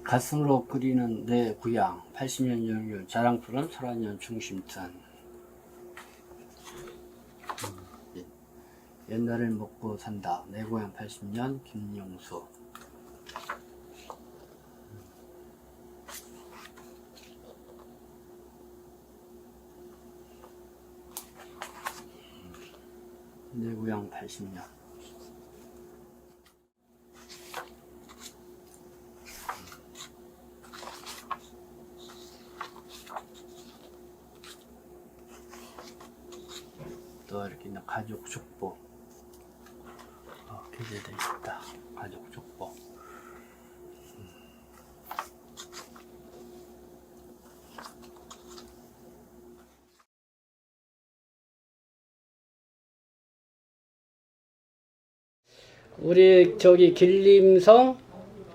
가슴으로 그리는 내 고향 80년 영유 자랑스러운 설안년 중심촌. 옛날을 먹고 산다 내 고향 80년 김용수. 내 고향 80년. 또 이렇게 가족 축복 기재되어 있다. 가족 축복. 우리 저기 길림성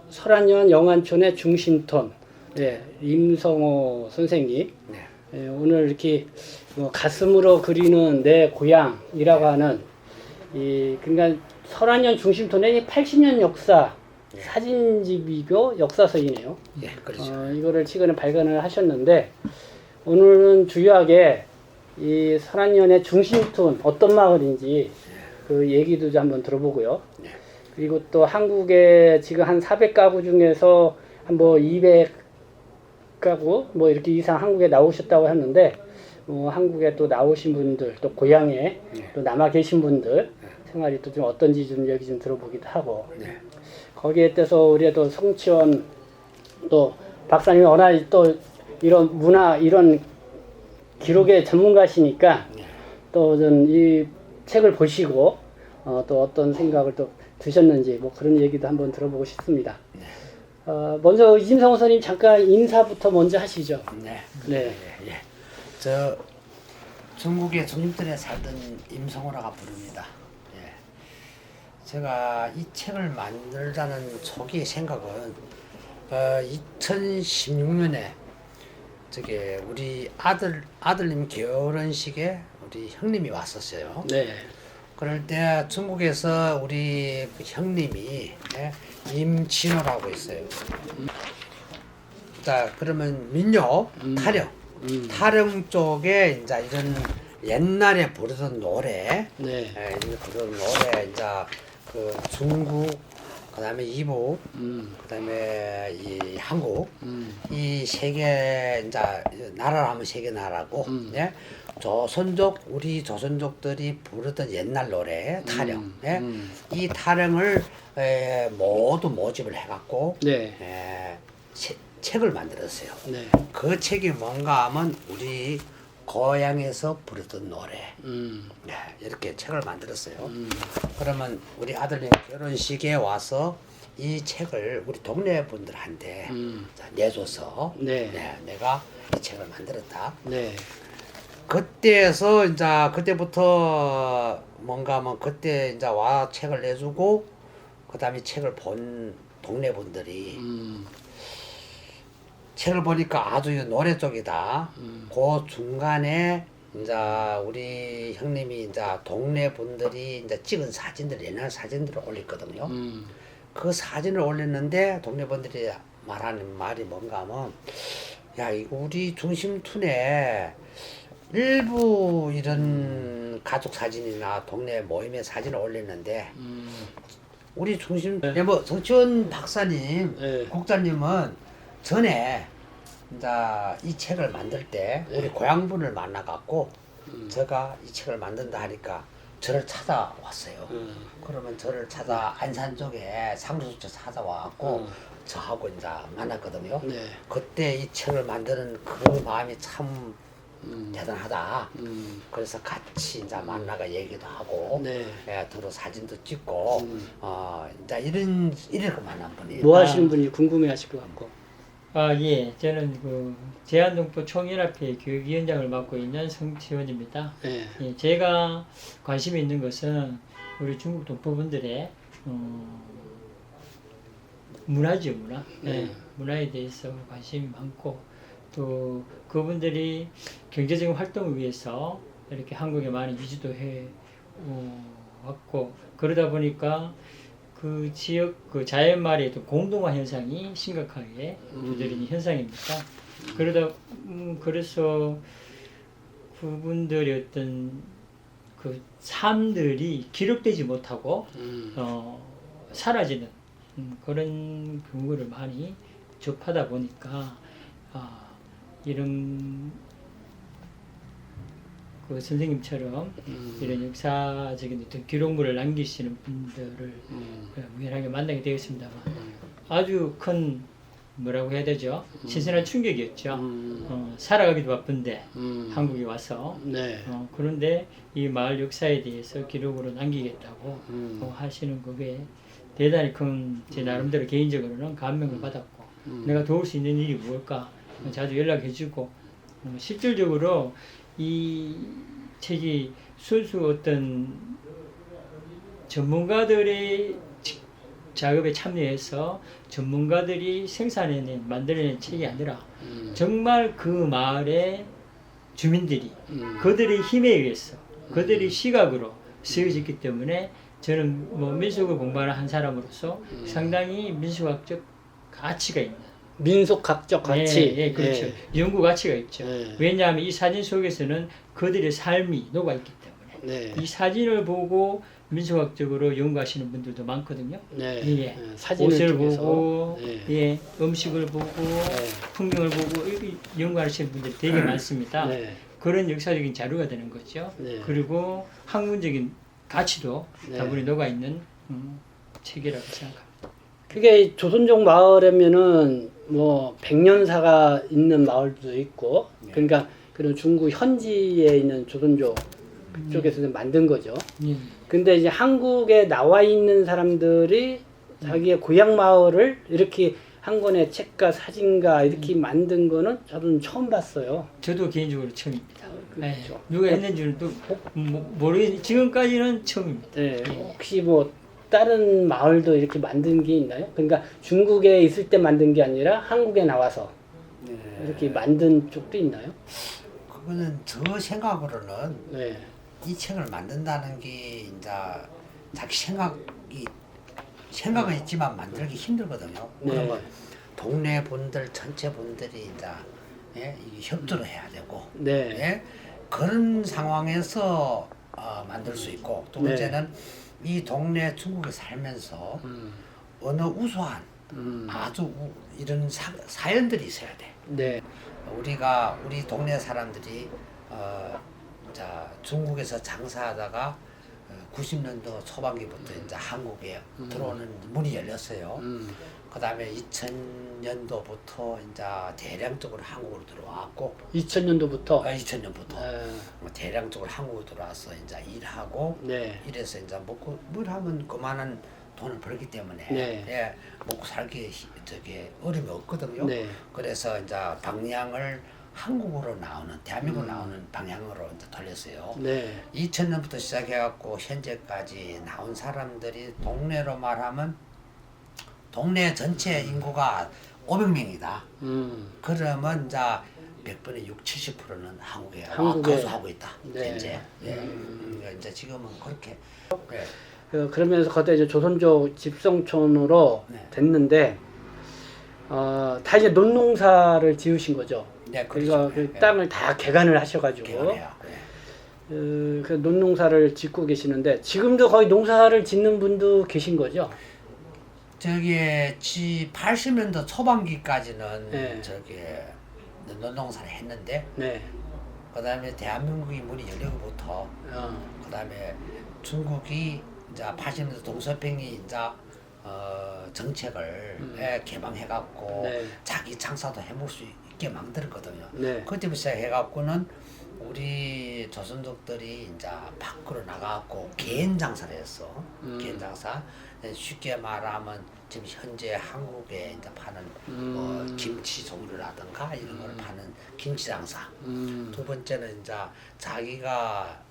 설안년 영안촌의 중심촌, 네, 임성호 선생님. 네. 예, 오늘 이렇게 가슴으로 그리는 내 고향이라고 하는 그러니까 설안년 중심촌의 80년 역사 사진집이고 역사서이네요. 예, 그렇죠. 이거를 최근에 발견을 하셨는데 오늘은 주요하게 이 설안년의 중심촌 어떤 마을인지 그 얘기도 좀 한번 들어보고요. 네. 그리고 또 한국에 지금 한 400가구 중에서 한 뭐 200가구 뭐 이렇게 이상 한국에 나오셨다고 했는데 한국에 또 나오신 분들 또 고향에 네. 또 남아 계신 분들 생활이 또 좀 어떤지 좀 얘기 좀 들어보기도 하고 네. 거기에 따라서 우리 또 성치원 또 박사님이 워낙 또 이런 문화 이런 기록의 전문가시니까 또 이 책을 보시고 또 어떤 생각을 또 드셨는지 뭐 그런 얘기도 한번 들어보고 싶습니다. 먼저 임성호 선생님 잠깐 인사부터 먼저 하시죠. 네. 네. 예. 저 중국의 중림동에 살던 임성호라고 부릅니다. 예. 제가 이 책을 만들자는 초기 생각은 2016년에 저기 우리 아들님 결혼식에 우리 형님이 왔었어요. 네. 그럴 때 중국에서 우리 그 형님이 임진호라고 있어요. 자, 그러면 민요, 타령 쪽에 이제 이런 옛날에 부르던 노래, 네. 부르던 노래, 이제 그 중국, 그다음에 이북, 그다음에 이 한국, 이 세 개 이제 나라를 하면 세 개 나라고, 예? 우리 조선족들이 부르던 옛날 노래 타령, 예? 이 타령을 모두 모집을 해갖고 네. 책을 만들었어요. 네. 그 책이 뭔가 하면 우리 고향에서 부르던 노래, 네, 이렇게 책을 만들었어요. 그러면 우리 아들님 결혼식에 와서 이 책을 우리 동네 분들한테 내줘서 네. 내가 이 책을 만들었다. 네. 그때부터 뭔가 하면 그때 이제 와 책을 내주고 그다음에 책을 본 동네 분들이 책을 보니까 아주 노래 쪽이다. 그 중간에 이제 우리 형님이 이제 동네 분들이 이제 찍은 사진들 옛날 사진들을 올렸거든요. 그 사진을 올렸는데 동네 분들이 말하는 말이 뭔가 하면 야 이거 우리 중심촌에 일부 이런 가족 사진이나 동네 모임의 사진을 올렸는데 우리 중심 뭐 성치원 박사님 네. 국장님은 전에 이제 이 책을 만들 때 우리 고향분을 만나갖고 제가 이 책을 만든다 하니까 저를 찾아왔어요. 그러면 저를 찾아 안산 쪽에 상주소처 찾아와갖고 저하고 이제 만났거든요. 네. 그때 이 책을 만드는 그 마음이 참 대단하다. 그래서 같이 이제 만나가 얘기도 하고, 네. 서로 사진도 찍고, 이제 이렇게 만난 분이에요. 뭐 하시는 분이 궁금해하실 것 같고. 예. 저는 그 제한동포 총연합회 교육위원장을 맡고 있는 성치원입니다. 네. 예, 제가 관심이 있는 것은 우리 중국 동포분들의 문화죠, 문화. 네. 예, 문화에 대해서 관심이 많고 또 그분들이 경제적인 활동을 위해서 이렇게 한국에 많이 이주도 해 왔고 그러다 보니까 그 지역 그 자연마을의 어떤 공동화 현상이 심각하게 두드러진 현상입니다. 그러다 그래서 그분들의 어떤 그 삶들이 기록되지 못하고 사라지는 그런 경우를 많이 접하다 보니까 이런 그 선생님처럼 이런 역사적인 어떤 기록물을 남기시는 분들을 우연하게 만나게 되었습니다만 아주 큰 뭐라고 해야 되죠? 신선한 충격이었죠. 살아가기도 바쁜데 한국에 와서 네. 그런데 이 마을 역사에 대해서 기록으로 남기겠다고 하시는 그게 대단히 큰 제 나름대로 개인적으로는 감명을 받았고 내가 도울 수 있는 일이 무엇일까 자주 연락해주고 실질적으로 이 책이 순수 어떤 전문가들의 작업에 참여해서 전문가들이 생산해낸 만들어낸 책이 아니라 정말 그 마을의 주민들이 그들의 힘에 의해서 그들의 시각으로 쓰여졌기 때문에 저는 뭐 민속을 공부하는 한 사람으로서 상당히 민속학적 가치가 있는 민속학적 가치. 예, 그렇죠. 연구 가치가 있죠. 네. 왜냐하면 이 사진 속에서는 그들의 삶이 녹아있기 때문에 네. 이 사진을 보고 민속학적으로 연구하시는 분들도 많거든요. 네. 예. 사진을 옷을 통해서. 보고, 네. 예, 음식을 보고, 풍경을 보고 이렇게 연구하시는 분들이 되게 많습니다. 네. 그런 역사적인 자료가 되는 거죠. 네. 그리고 학문적인 가치도 네. 다분히 녹아 있는 책이라고 생각합니다. 그게 조선족 마을이면은 뭐 백년사가 있는 마을도 있고, 그러니까 그런 중국 현지에 있는 조선족 그쪽에서 만든 거죠. 예. 근데 이제 한국에 나와 있는 사람들이 자기의 고향 마을을 이렇게 한 권의 책과 사진과 이렇게 만든 거는 저는 처음 봤어요. 저도 개인적으로 처음입니다. 네. 그렇죠. 누가 했는지는 또 모르겠 지금까지는 처음입니다. 네. 혹시 뭐 다른 마을도 이렇게 만든 게 있나요? 그러니까 중국에 있을 때 만든 게 아니라 한국에 나와서 네. 이렇게 만든 쪽도 있나요? 그거는 저 생각으로는 네. 이 책을 만든다는 게 이제 자기 생각은 있지만 만들기 힘들거든요. 네. 그러면 동네 분들 전체 분들이 이제 이게 협조를 해야 되고 네. 예? 그런 상황에서 만들 수 있고 또 번째는 이 동네 중국에 살면서 어느 우수한 아주 이런 사연들이 있어야 돼. 네. 우리 동네 사람들이 중국에서 장사하다가 90년도 초반기부터 이제 한국에 들어오는 문이 열렸어요. 그다음에 2000년도부터 이제 대량적으로 한국으로 들어왔고 2000년도부터 2000년부터 대량적으로 한국으로 들어와서 이제 일하고 네. 이래서 이제 먹고 뭘 하면 그만한 돈을 벌기 때문에 네. 예, 먹고 살기 어려움이 없거든요. 네. 그래서 이제 방향을 한국으로 나오는 대한민국 나오는 방향으로 이제 돌렸어요. 네. 2000년부터 시작해갖고 현재까지 나온 사람들이 동네로 말하면 동네 전체 인구가 500명이다. 그러면 이제 100분의 60~70%는 한국에 거주하고 있다. 네. 현재. 이제 지금은 그렇게. 네. 그러면서 그때 이제 조선족 집성촌으로 네. 됐는데 다 이제 논농사를 지으신 거죠. 네, 그러니까 그렇죠. 그 네. 땅을 다 개간을 하셔가지고 개간해요. 네. 그 논농사를 짓고 계시는데 지금도 거의 농사를 짓는 분도 계신 거죠. 저기 80년도 초반기까지는 네. 논농사를 했는데 네. 그다음에 대한민국이 문이 열리고부터 그다음에 중국이 이제 80년도 동서평이 이제 정책을 개방해갖고 네. 자기 장사도 해볼 수 있게 만들었거든요. 네. 그때부터 시작해갖고는 우리 조선족들이 이제 밖으로 나가갖고 개인 장사를 했어. 개인 장사. 쉽게 말하면 지금 현재 한국에 이제 파는 뭐 김치 종류라든가 이런 걸 파는 김치 장사. 두 번째는 이제 자기가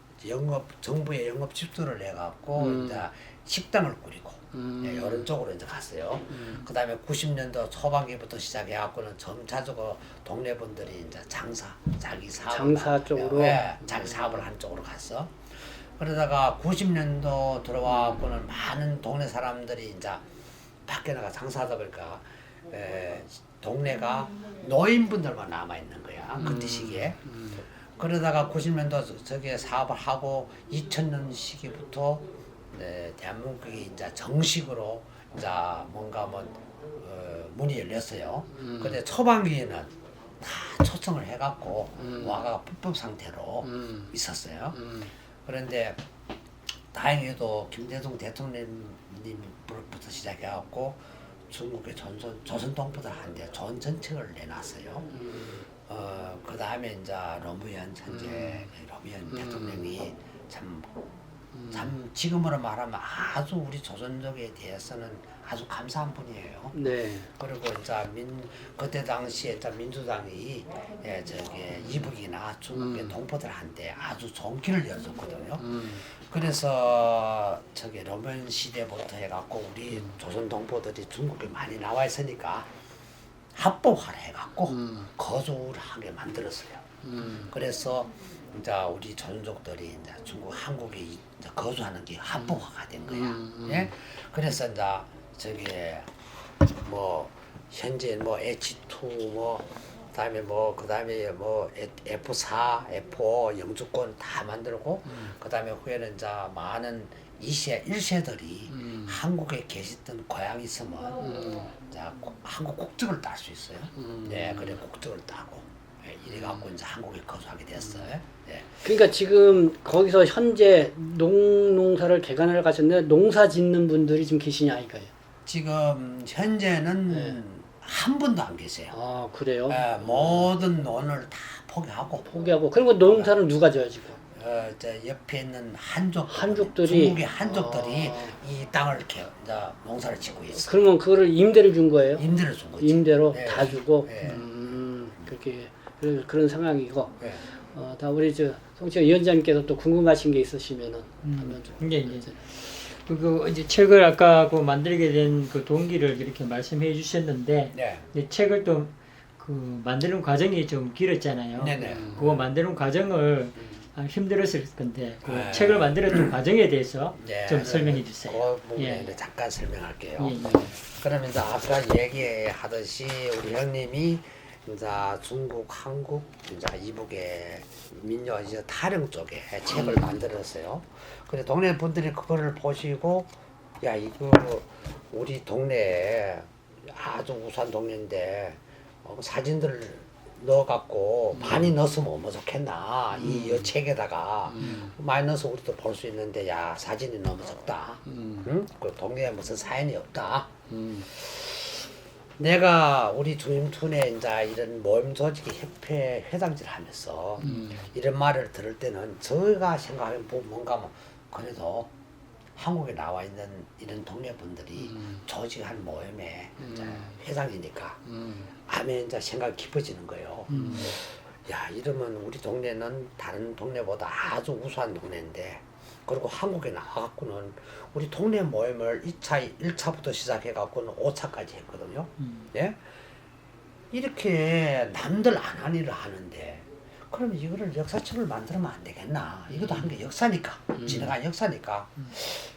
정부의 영업 집도를 해갖고 이제 식당을 꾸리고 이런 쪽으로 이제 갔어요. 그다음에 90년도 초반기부터 시작해갖고는 점차적으로 동네 분들이 이제 자기 사업을 장사 쪽으로? 자기 사업을 한 쪽으로 갔어. 그러다가 90년도 들어와고는 많은 동네 사람들이 이제 밖에 나가 장사하다 보니까 동네가 노인분들만 남아 있는 거야. 그때 시기에. 그러다가 90년도 저기 사업을 하고 2000년 시기부터 대한민국이 이제 정식으로 이제 뭔가 문이 열렸어요. 근데 초반기에는 다 초청을 해갖고 와가 불법 상태로 있었어요. 그런데 다행히도 김대중 대통령님부터 시작해갖고 중국의 조선 동포들한테 좋은 정책을 내놨어요. 그 다음에 이제 노무현 현재 노무현 대통령이 참 지금으로 말하면 아주 우리 조선족에 대해서는 아주 감사한 분이에요. 네. 그리고 이제 그때 당시에 이제 민주당이 저기 이북이나 중국의 동포들한테 아주 좋은 길을 열어줬거든요. 그래서 저기 노무현 시대부터 해갖고 우리 조선 동포들이 중국에 많이 나와 있으니까 합법화를 해갖고 거주를 하게 만들었어요. 그래서 이제 우리 조선족들이 이제 한국에 이제 거주하는 게 합법화가 된 거야. 예? 그래서 이제 저기 현재 H2 그다음에 F4, F5 영주권 다 만들고 그다음에 후에는 이제 많은 1세들이 한국에 계시던 고향이 있으면 이제 한국 국적을 딸 수 있어요. 네, 그래 국적을 따고 이래 갖고 이제 한국에 거주하게 됐어요. 네. 그러니까 지금 거기서 현재 농사를 개간하러 가셨는데 농사 짓는 분들이 지금 계시냐 이거예요. 지금 현재는 한 분도 안 계세요. 아 그래요? 모든 논을 다 포기하고 그리고 농사는 누가 져요 지금? 저 옆에 있는 한족들이 중국의 한족들이 이 땅을 이렇게 이제 농사를 짓고 있어. 그러면 그거를 임대를 준 거예요? 임대를 준 거지. 임대로 네. 다 주고 네. 그렇게 그런 상황이고 네. 다 우리 송치현 위원장님께서 또 궁금하신 게 있으시면은 한번 좀. 이게 이제 이제 책을 아까 만들게 된 그 동기를 이렇게 말씀해 주셨는데 네. 이 책을 또 만드는 과정이 좀 길었잖아요. 네네. 그거 만드는 과정을 힘들었을 건데 그 네. 책을 만들었던 과정에 대해서 네. 좀 설명해 주세요. 그 부분에 예. 잠깐 설명할게요. 예, 예. 그러면 이제 아까 얘기하듯이 우리 형님이 이제 중국, 한국, 이제 이북의 민요 이제 타령 쪽에 책을 만들었어요. 근데 동네 분들이 그거를 보시고 야 이거 우리 동네에 아주 우수한 동네인데 사진들을 넣어갖고 많이 넣었으면 뭐 좋겠나 이 책에다가 많이 넣어서 우리도 볼 수 있는데 야 사진이 너무 적다. 응? 그 동네에 무슨 사연이 없다. 내가 우리 중심촌에 이제 이런 모임 조직의 협회 회장질을 하면서 이런 말을 들을 때는 제가 생각하면 뭔가 그래도 한국에 나와 있는 이런 동네 분들이 조직한 모임에 이제 회장이니까 하면 이제 생각이 깊어지는 거예요. 야 이러면 우리 동네는 다른 동네보다 아주 우수한 동네인데 그리고 한국에 나와갖고는 우리 동네 모임을 1차부터 시작해갖고는 5차까지 했거든요. 예? 이렇게 남들 안 하는 일을 하는데 그러면 이거를 역사책을 만들면 안 되겠나. 이것도 한 게 역사니까. 지나간 역사니까.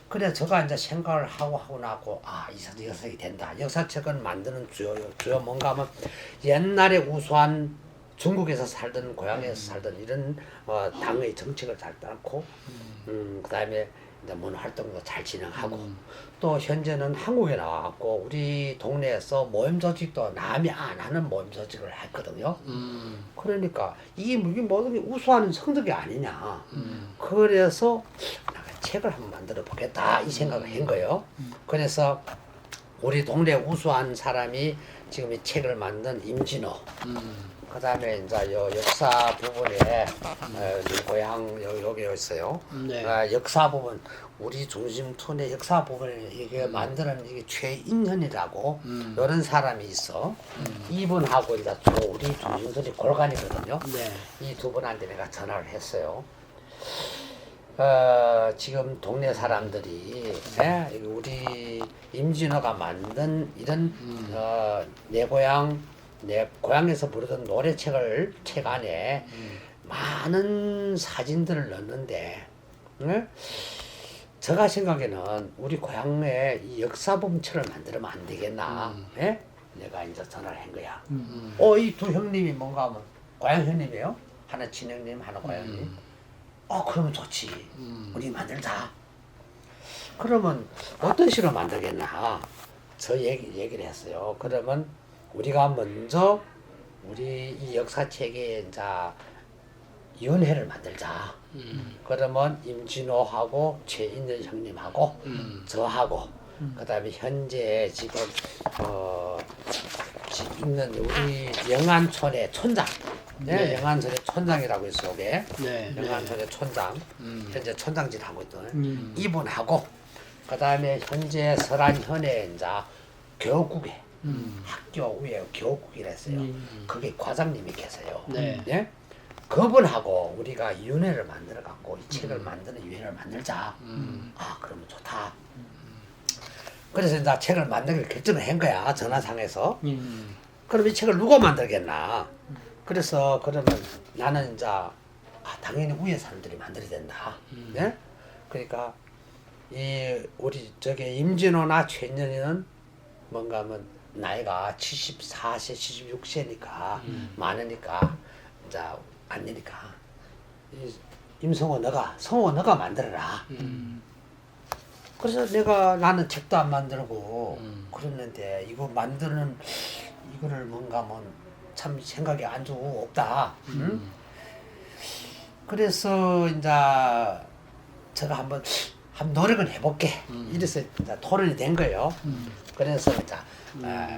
그래 제가 이제 생각을 하고 나고 이 역사책이 된다. 역사책은 만드는 주요 뭔가 하면 옛날에 우수한 중국에서 살던 고향에서 살던 이런 당의 정책을 잘 따놓고 그다음에 이제 문화 활동도 잘 진행하고 또 현재는 한국에 나와갖고 우리 동네에서 모임 조직도 남이 안 하는 모임 조직을 했거든요. 그러니까 이게 모든 게 우수한 성적이 아니냐. 그래서 내가 책을 한번 만들어 보겠다 이 생각을 한 거예요. 그래서 우리 동네 우수한 사람이 지금 이 책을 만든 임진호. 그 다음에 이제 요 역사 부분에 고향 여기 있어요. 네. 역사 부분 우리 중심촌의 역사 부분에 이게 만드는 이게 최인현이라고 이런 사람이 있어. 이분하고 이제 우리 중심촌이 골간이거든요. 네. 이 두 분한테 내가 전화를 했어요. 지금 동네 사람들이 우리 임진호가 만든 이런 내 고향에서 부르던 노래책을 책 안에 많은 사진들을 넣는데 네? 제가 생각에는 우리 고향에 이 역사범처를 만들면 안 되겠나. 예? 내가 이제 전화를 한 거야. 이 두 형님이 뭔가 하면 고향 형님이에요. 하나 친형님, 하나 고향님. 그러면 좋지. 우리 만들자. 그러면 어떤 식으로 만들겠나. 저 얘기를 했어요. 그러면 우리가 먼저 우리 이 역사책에 이제 위원회를 만들자. 그러면 임진호하고 최인열 형님하고 저하고 그다음에 현재 지금 있는 우리 영안촌의 촌장, 네, 영안촌의 촌장이라고 있어 요게. 네. 영안촌의 촌장, 현재 촌장질 하고 있던 이분하고 그다음에 현재 설안현에 이제 교육국에 학교 위에 교육국이라 했어요. 거기 과장님이 계세요. 네. 예? 그분하고 우리가 위원회를 만들어 갖고 이 책을 만드는 위원회를 만들자. 그러면 좋다. 그래서 이제 책을 만들기를 결정을 한 거야, 전화상에서. 그럼 이 책을 누가 만들겠나? 그래서 그러면 나는 이제 당연히 위에 사람들이 만들어야 된다. 네? 그러니까 이 우리 저기 임진호나 최인연이는 뭔가 하면 나이가 74세, 76세니까 많으니까 이제 아니니까 임성호 너가 만들어라. 그래서 나는 책도 안 만들고 그랬는데 이거를 뭔가 뭐 참 생각이 안 좋고 없다. 그래서 이제 제가 한번 노력을 해볼게. 이래서 이제 토론이 된 거예요. 그래서 이제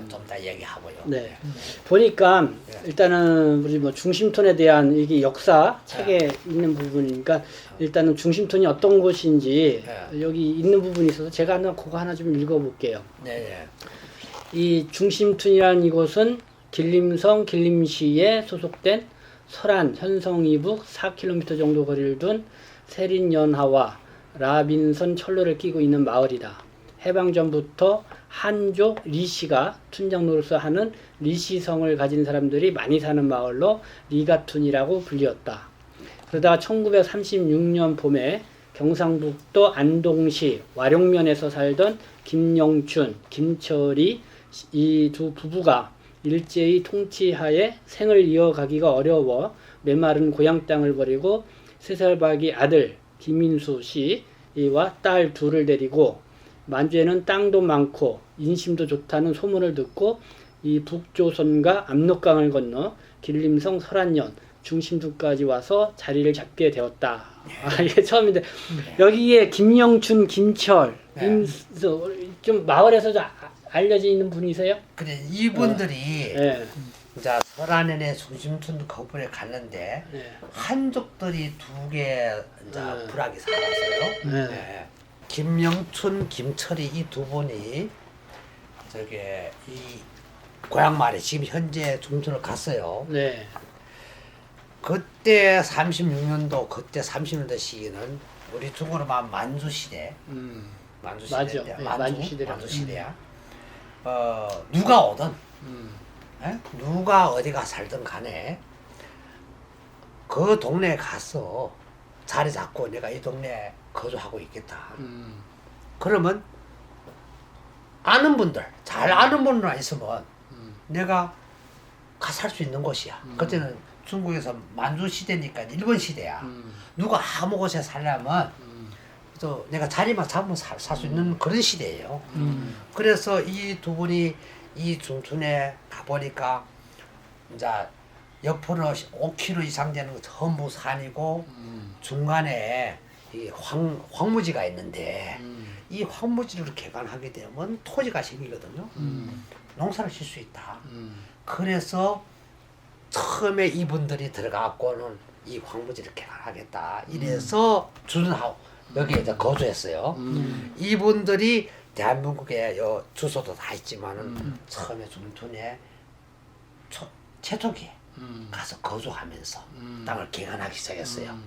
좀 더 얘기하고요. 네. 보니까 일단은 우리 뭐 중심톤에 대한 이게 역사 책에 있는 부분이니까 일단은 중심톤이 어떤 곳인지 여기 있는 부분이 있어서 제가 그거 하나 좀 읽어볼게요. 네. 이 중심톤이라는 이곳은 길림성 길림시에 소속된 설안 현성 이북 4km 정도 거리를 둔 세린연하와 라빈선 철로를 끼고 있는 마을이다. 해방 전부터 한족 리씨가 춘장 노릇을 하는 리씨성을 가진 사람들이 많이 사는 마을로 리가툰이라고 불리었다. 그러다가 1936년 봄에 경상북도 안동시 와룡면에서 살던 김영춘, 김철이 이 두 부부가 일제히 통치하에 생을 이어가기가 어려워 메마른 고향 땅을 버리고 3살박이 아들 김인수 씨와 딸 둘을 데리고 만주에는 땅도 많고 인심도 좋다는 소문을 듣고 이 북조선과 압록강을 건너 길림성 설안연 중심부까지 와서 자리를 잡게 되었다. 이게 처음인데 여기에 김영춘, 김철, 좀 마을에서 알려져 있는 분이세요? 그래 이분들이 네. 이제 설안연의 중심촌 거분에 갔는데 한족들이 2개 이제 부락이 살았어요. 네. 김영춘, 김철이 이 두 분이 저기 이 고향 마을에 지금 현재 중촌을 갔어요. 네. 그때 30년대 시기는 우리 중국으로 말하면 만주 시대. 만주 시대인데 만주 시대야. 누가 오든 누가 어디가 살든 간에 그 동네에 가서 자리 잡고 내가 이 동네에 거주하고 있겠다. 그러면 잘 아는 분만 있으면 내가 가 살 수 있는 곳이야. 그때는 중국에서 만주 시대니까 일본 시대야. 누가 아무 곳에 살려면 또 내가 자리만 잡으면 살 수 있는 그런 시대예요. 그래서 이 두 분이 이 중촌에 가보니까 이제 옆으로 5km 이상 되는 거 전부 산이고 중간에 이 황무지가 있는데 이 황무지를 개간하게 되면 토지가 생기거든요. 농사를 질 수 있다. 그래서 처음에 이분들이 들어가고는 이 황무지를 개간하겠다. 이래서 주둔하고 여기에 이제 거주했어요. 이분들이 대한민국에 주소도 다 있지만은 처음에 중촌에 최초기에 가서 거주하면서 땅을 개간하기 시작했어요.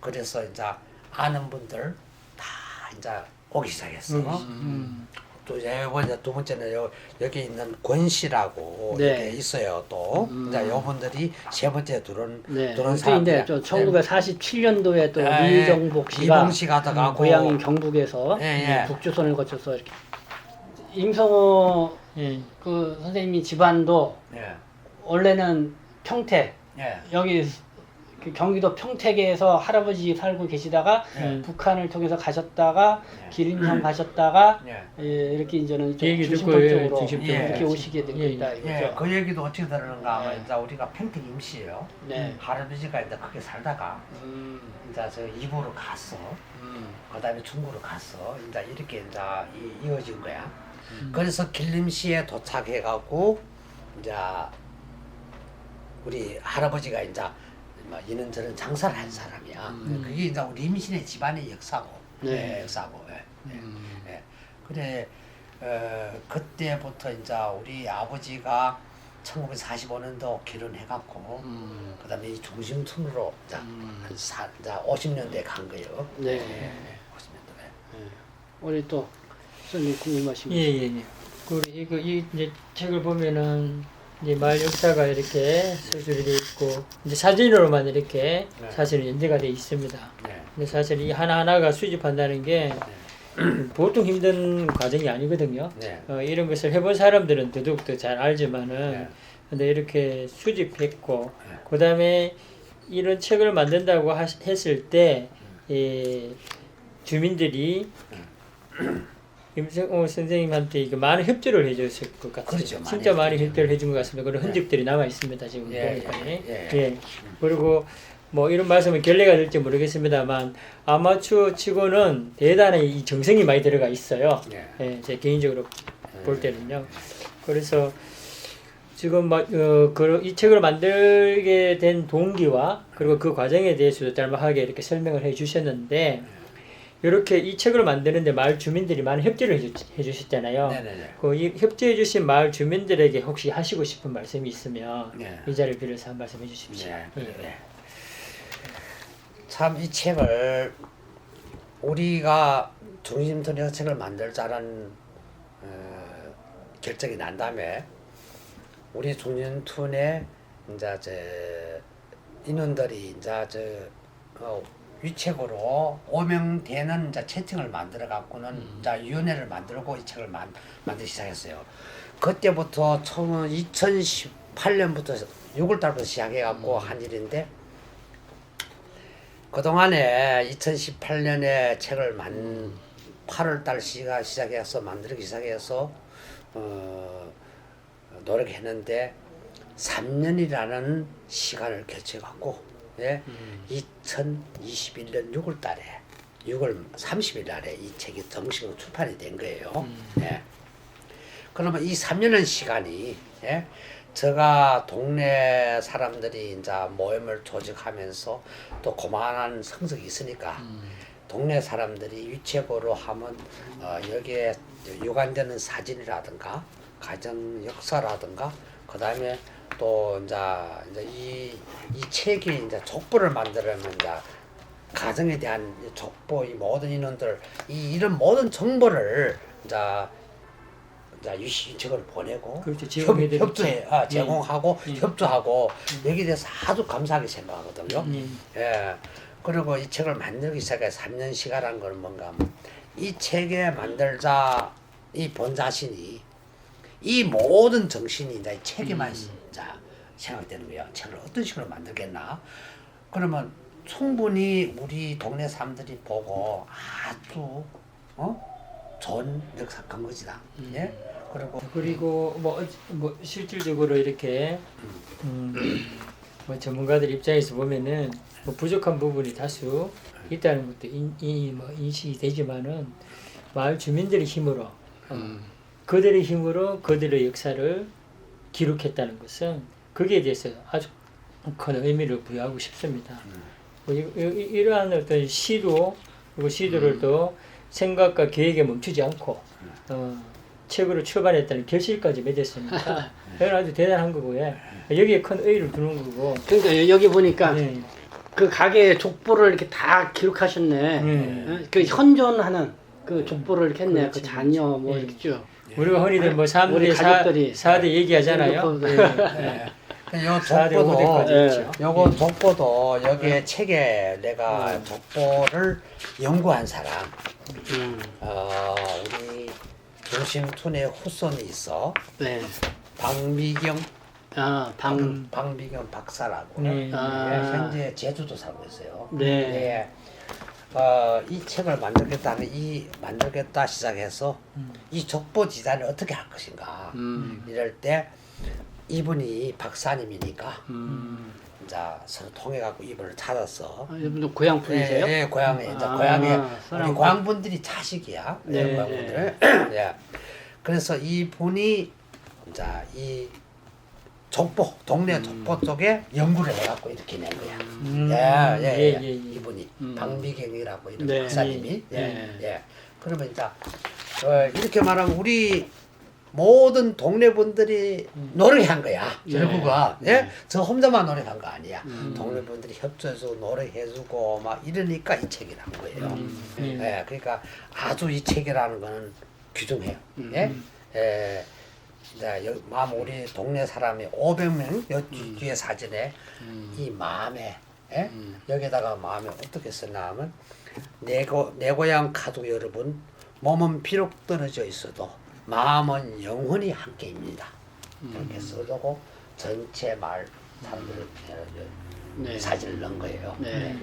그래서 이제 아는 분들 다 이제 오기 시작했어요. 또 이제 두 번째는 여기 있는 권씨라고 네. 이렇게 있어요. 또 이제 요분들이 세 번째 들어온 사람인데 1947년도에 또 네. 이정복 씨가 이봉씨가 들어가고 고향인 경북에서 예. 북조선을 거쳐서 이렇게 임성호 그 선생님이 집안도 예. 원래는 평택 예. 여기 그 경기도 평택에서 할아버지 살고 계시다가 예. 북한을 통해서 가셨다가 예. 기림성 가셨다가 예. 이렇게 이제는 좀 얘기 듣고, 중심적으로 중심적으로 이렇게 오시게 된 거다 예. 예, 이거죠. 그 얘기도 어떻게 들었는가 하면 네. 이제 우리가 평택 임시예요. 네. 할아버지가 이제 거기 살다가 이제 저 이부로 갔어. 그다음에 중구로 갔어. 이제 이렇게 이제 이어진 거야. 그래서 길림시에 도착해갖고 이제 우리 할아버지가 이제 뭐 이런저런 장사를 한 사람이야. 그게 이제 우리 임신의 집안의 역사고, 네. 역사고. 예. 그래 그때부터 이제 우리 아버지가 1945년도 결혼해갖고 그다음에 이 중심촌으로 이제 이제 50년대 간 거예요. 네. 50년도에. 우리 또 선생님 궁금하신 거. 예. 그리고 이 이제 책을 보면은 이제 마을 역사가 이렇게 서술이 돼 있고 이제 사진으로만 이렇게 네. 사실 연재가 돼 있습니다. 네. 근데 사실 이 하나하나가 수집한다는 게 보통 힘든 과정이 아니거든요. 네. 이런 것을 해본 사람들은 더더욱더 잘 알지만은 네. 근데 이렇게 수집했고 네. 그다음에 이런 책을 만든다고 했을 때 주민들이 임성호 선생님한테 이거 많은 협조를 해줬을 것 같아요. 그렇죠. 많이 진짜 많이 했죠. 협조를 해준 것 같습니다. 그런 흔적들이 남아 있습니다. 지금 보니까. 예. 그리고 뭐 이런 말씀은 결례가 될지 모르겠습니다만 아마추어 치고는 대단히 이 정성이 많이 들어가 있어요. 예. 제 개인적으로 볼 때는요. 그래서 지금 이 책을 만들게 된 동기와 그리고 그 과정에 대해서도 짤막하게 이렇게 설명을 해주셨는데 이렇게 이 책을 만드는데 마을 주민들이 많은 협조를 해주셨잖아요. 네네네. 이 협조해주신 마을 주민들에게 혹시 하시고 싶은 말씀이 있으면 네. 이 자리를 빌어서 한 말씀 해주십시오. 네. 예. 네. 참 이 책을 우리가 중심촌에서 책을 만들자는 결정이 난 다음에 우리 중심촌에 이제 인원들이 이제 위책으로 5명 되는 이제 채팅을 만들어 갖고는 이제 위원회를 만들고 이 책을 만들기 시작했어요. 그때부터 처음 2018년부터 6월달부터 시작해 갖고 한 일인데 그동안에 2018년에 책을 8월달 시작해서 만들기 시작해서 노력했는데 3년이라는 시간을 거쳐 갖고 2021년 6월달에 6월 30일 날에 이 책이 정식으로 출판이 된 거예요. 그러면 이 3년의 시간이 제가 동네 사람들이 이제 모임을 조직하면서 또 고만한 성적이 있으니까 동네 사람들이 위책으로 하면 여기에 유관되는 사진이라든가 가정 역사라든가 그 다음에 또 이제 이 책이 이제 족보를 만들면 이제 가정에 대한 족보 이 모든 인원들 이런 모든 정보를 이제 유시책을 보내고 그렇죠. 제공하고 협조하고 여기에 대해서 아주 감사하게 생각하거든요. 예. 그리고 이 책을 만들기 시작해 3년 시간한 건 뭔가 하면 이 책에 만들자 이 본 자신이 이 모든 정신이 이제 이 책에만 이제 생각되는 거예요. 책을 어떤 식으로 만들겠나? 그러면 충분히 우리 동네 사람들이 보고 아주 좋은 역사 근거지다. 예? 그리고 뭐 실질적으로 이렇게 뭐 전문가들 입장에서 보면은 뭐 부족한 부분이 다수 있다는 것도 인식이 되지만은 마을 주민들의 힘으로 그들의 힘으로 그들의 역사를 기록했다는 것은 거기에 대해서 아주 큰 의미를 부여하고 싶습니다. 뭐 이러한 어떤 시도 그리고 시도를 또 생각과 계획에 멈추지 않고 책으로 출발했다는 결실까지 맺었으니까 이건 아주 대단한 거고요. 여기에 큰 의의를 두는 거고. 그러니까 여기 보니까 네. 그 가게 족보를 이렇게 다 기록하셨네. 그 현존하는 그 족보를 이렇게 했네. 그 그렇지, 자녀 뭐 예. 이렇게 쭉. 우리가 흔히들 뭐 3대, 우리 가족들이 4대 얘기하잖아요. 네. 요 4대, 족보도 5대까지 예. 있죠. 요거 족보도 여기에 책에 내가 족보를 연구한 사람 우리 중심촌에 후손이 있어 네. 박미경 방. 박사라고 네. 현재 제주도 살고 있어요. 네. 예. 이 책을 만들겠다 시작해서 이 족보 디자인을 어떻게 할 것인가 이럴 때 이분이 박사님이니까 이제 서로 통해갖고 이분을 찾았어. 이분도 고향 분이세요? 예, 고향에 이제 아, 고향에 우리 사람. 고향 분들이 자식이야. 네, 고향 분들. 예. 그래서 이 분이 이제 이 족보 동네 족보 쪽에 연구를 해갖고 이렇게 낸 거야. 예. 이분이 박미경이라고 이런 네. 박사님이. 네. 예. 그러면 이제 이렇게 말하면 우리 모든 동네 분들이 노력한 거야. 결국은 예, 저 혼자만 노력한 거 아니야. 동네 분들이 협조해서 노력해주고 막 이러니까 이 책이 난 거예요. 예, 그러니까 아주 이 책이라는 거는 귀중해요. 예, 예. 이제 우리 동네 사람이 500명 여 뒤에 사진에 이 마음에 예? 여기다가 마음에 어떻게 쓰나 하면 내 고향 가족 여러분 몸은 비록 떨어져 있어도 마음은 영원히 함께입니다. 이렇게 써두고 전체 마을 사람들 네. 사진을 넣은 거예요. 네.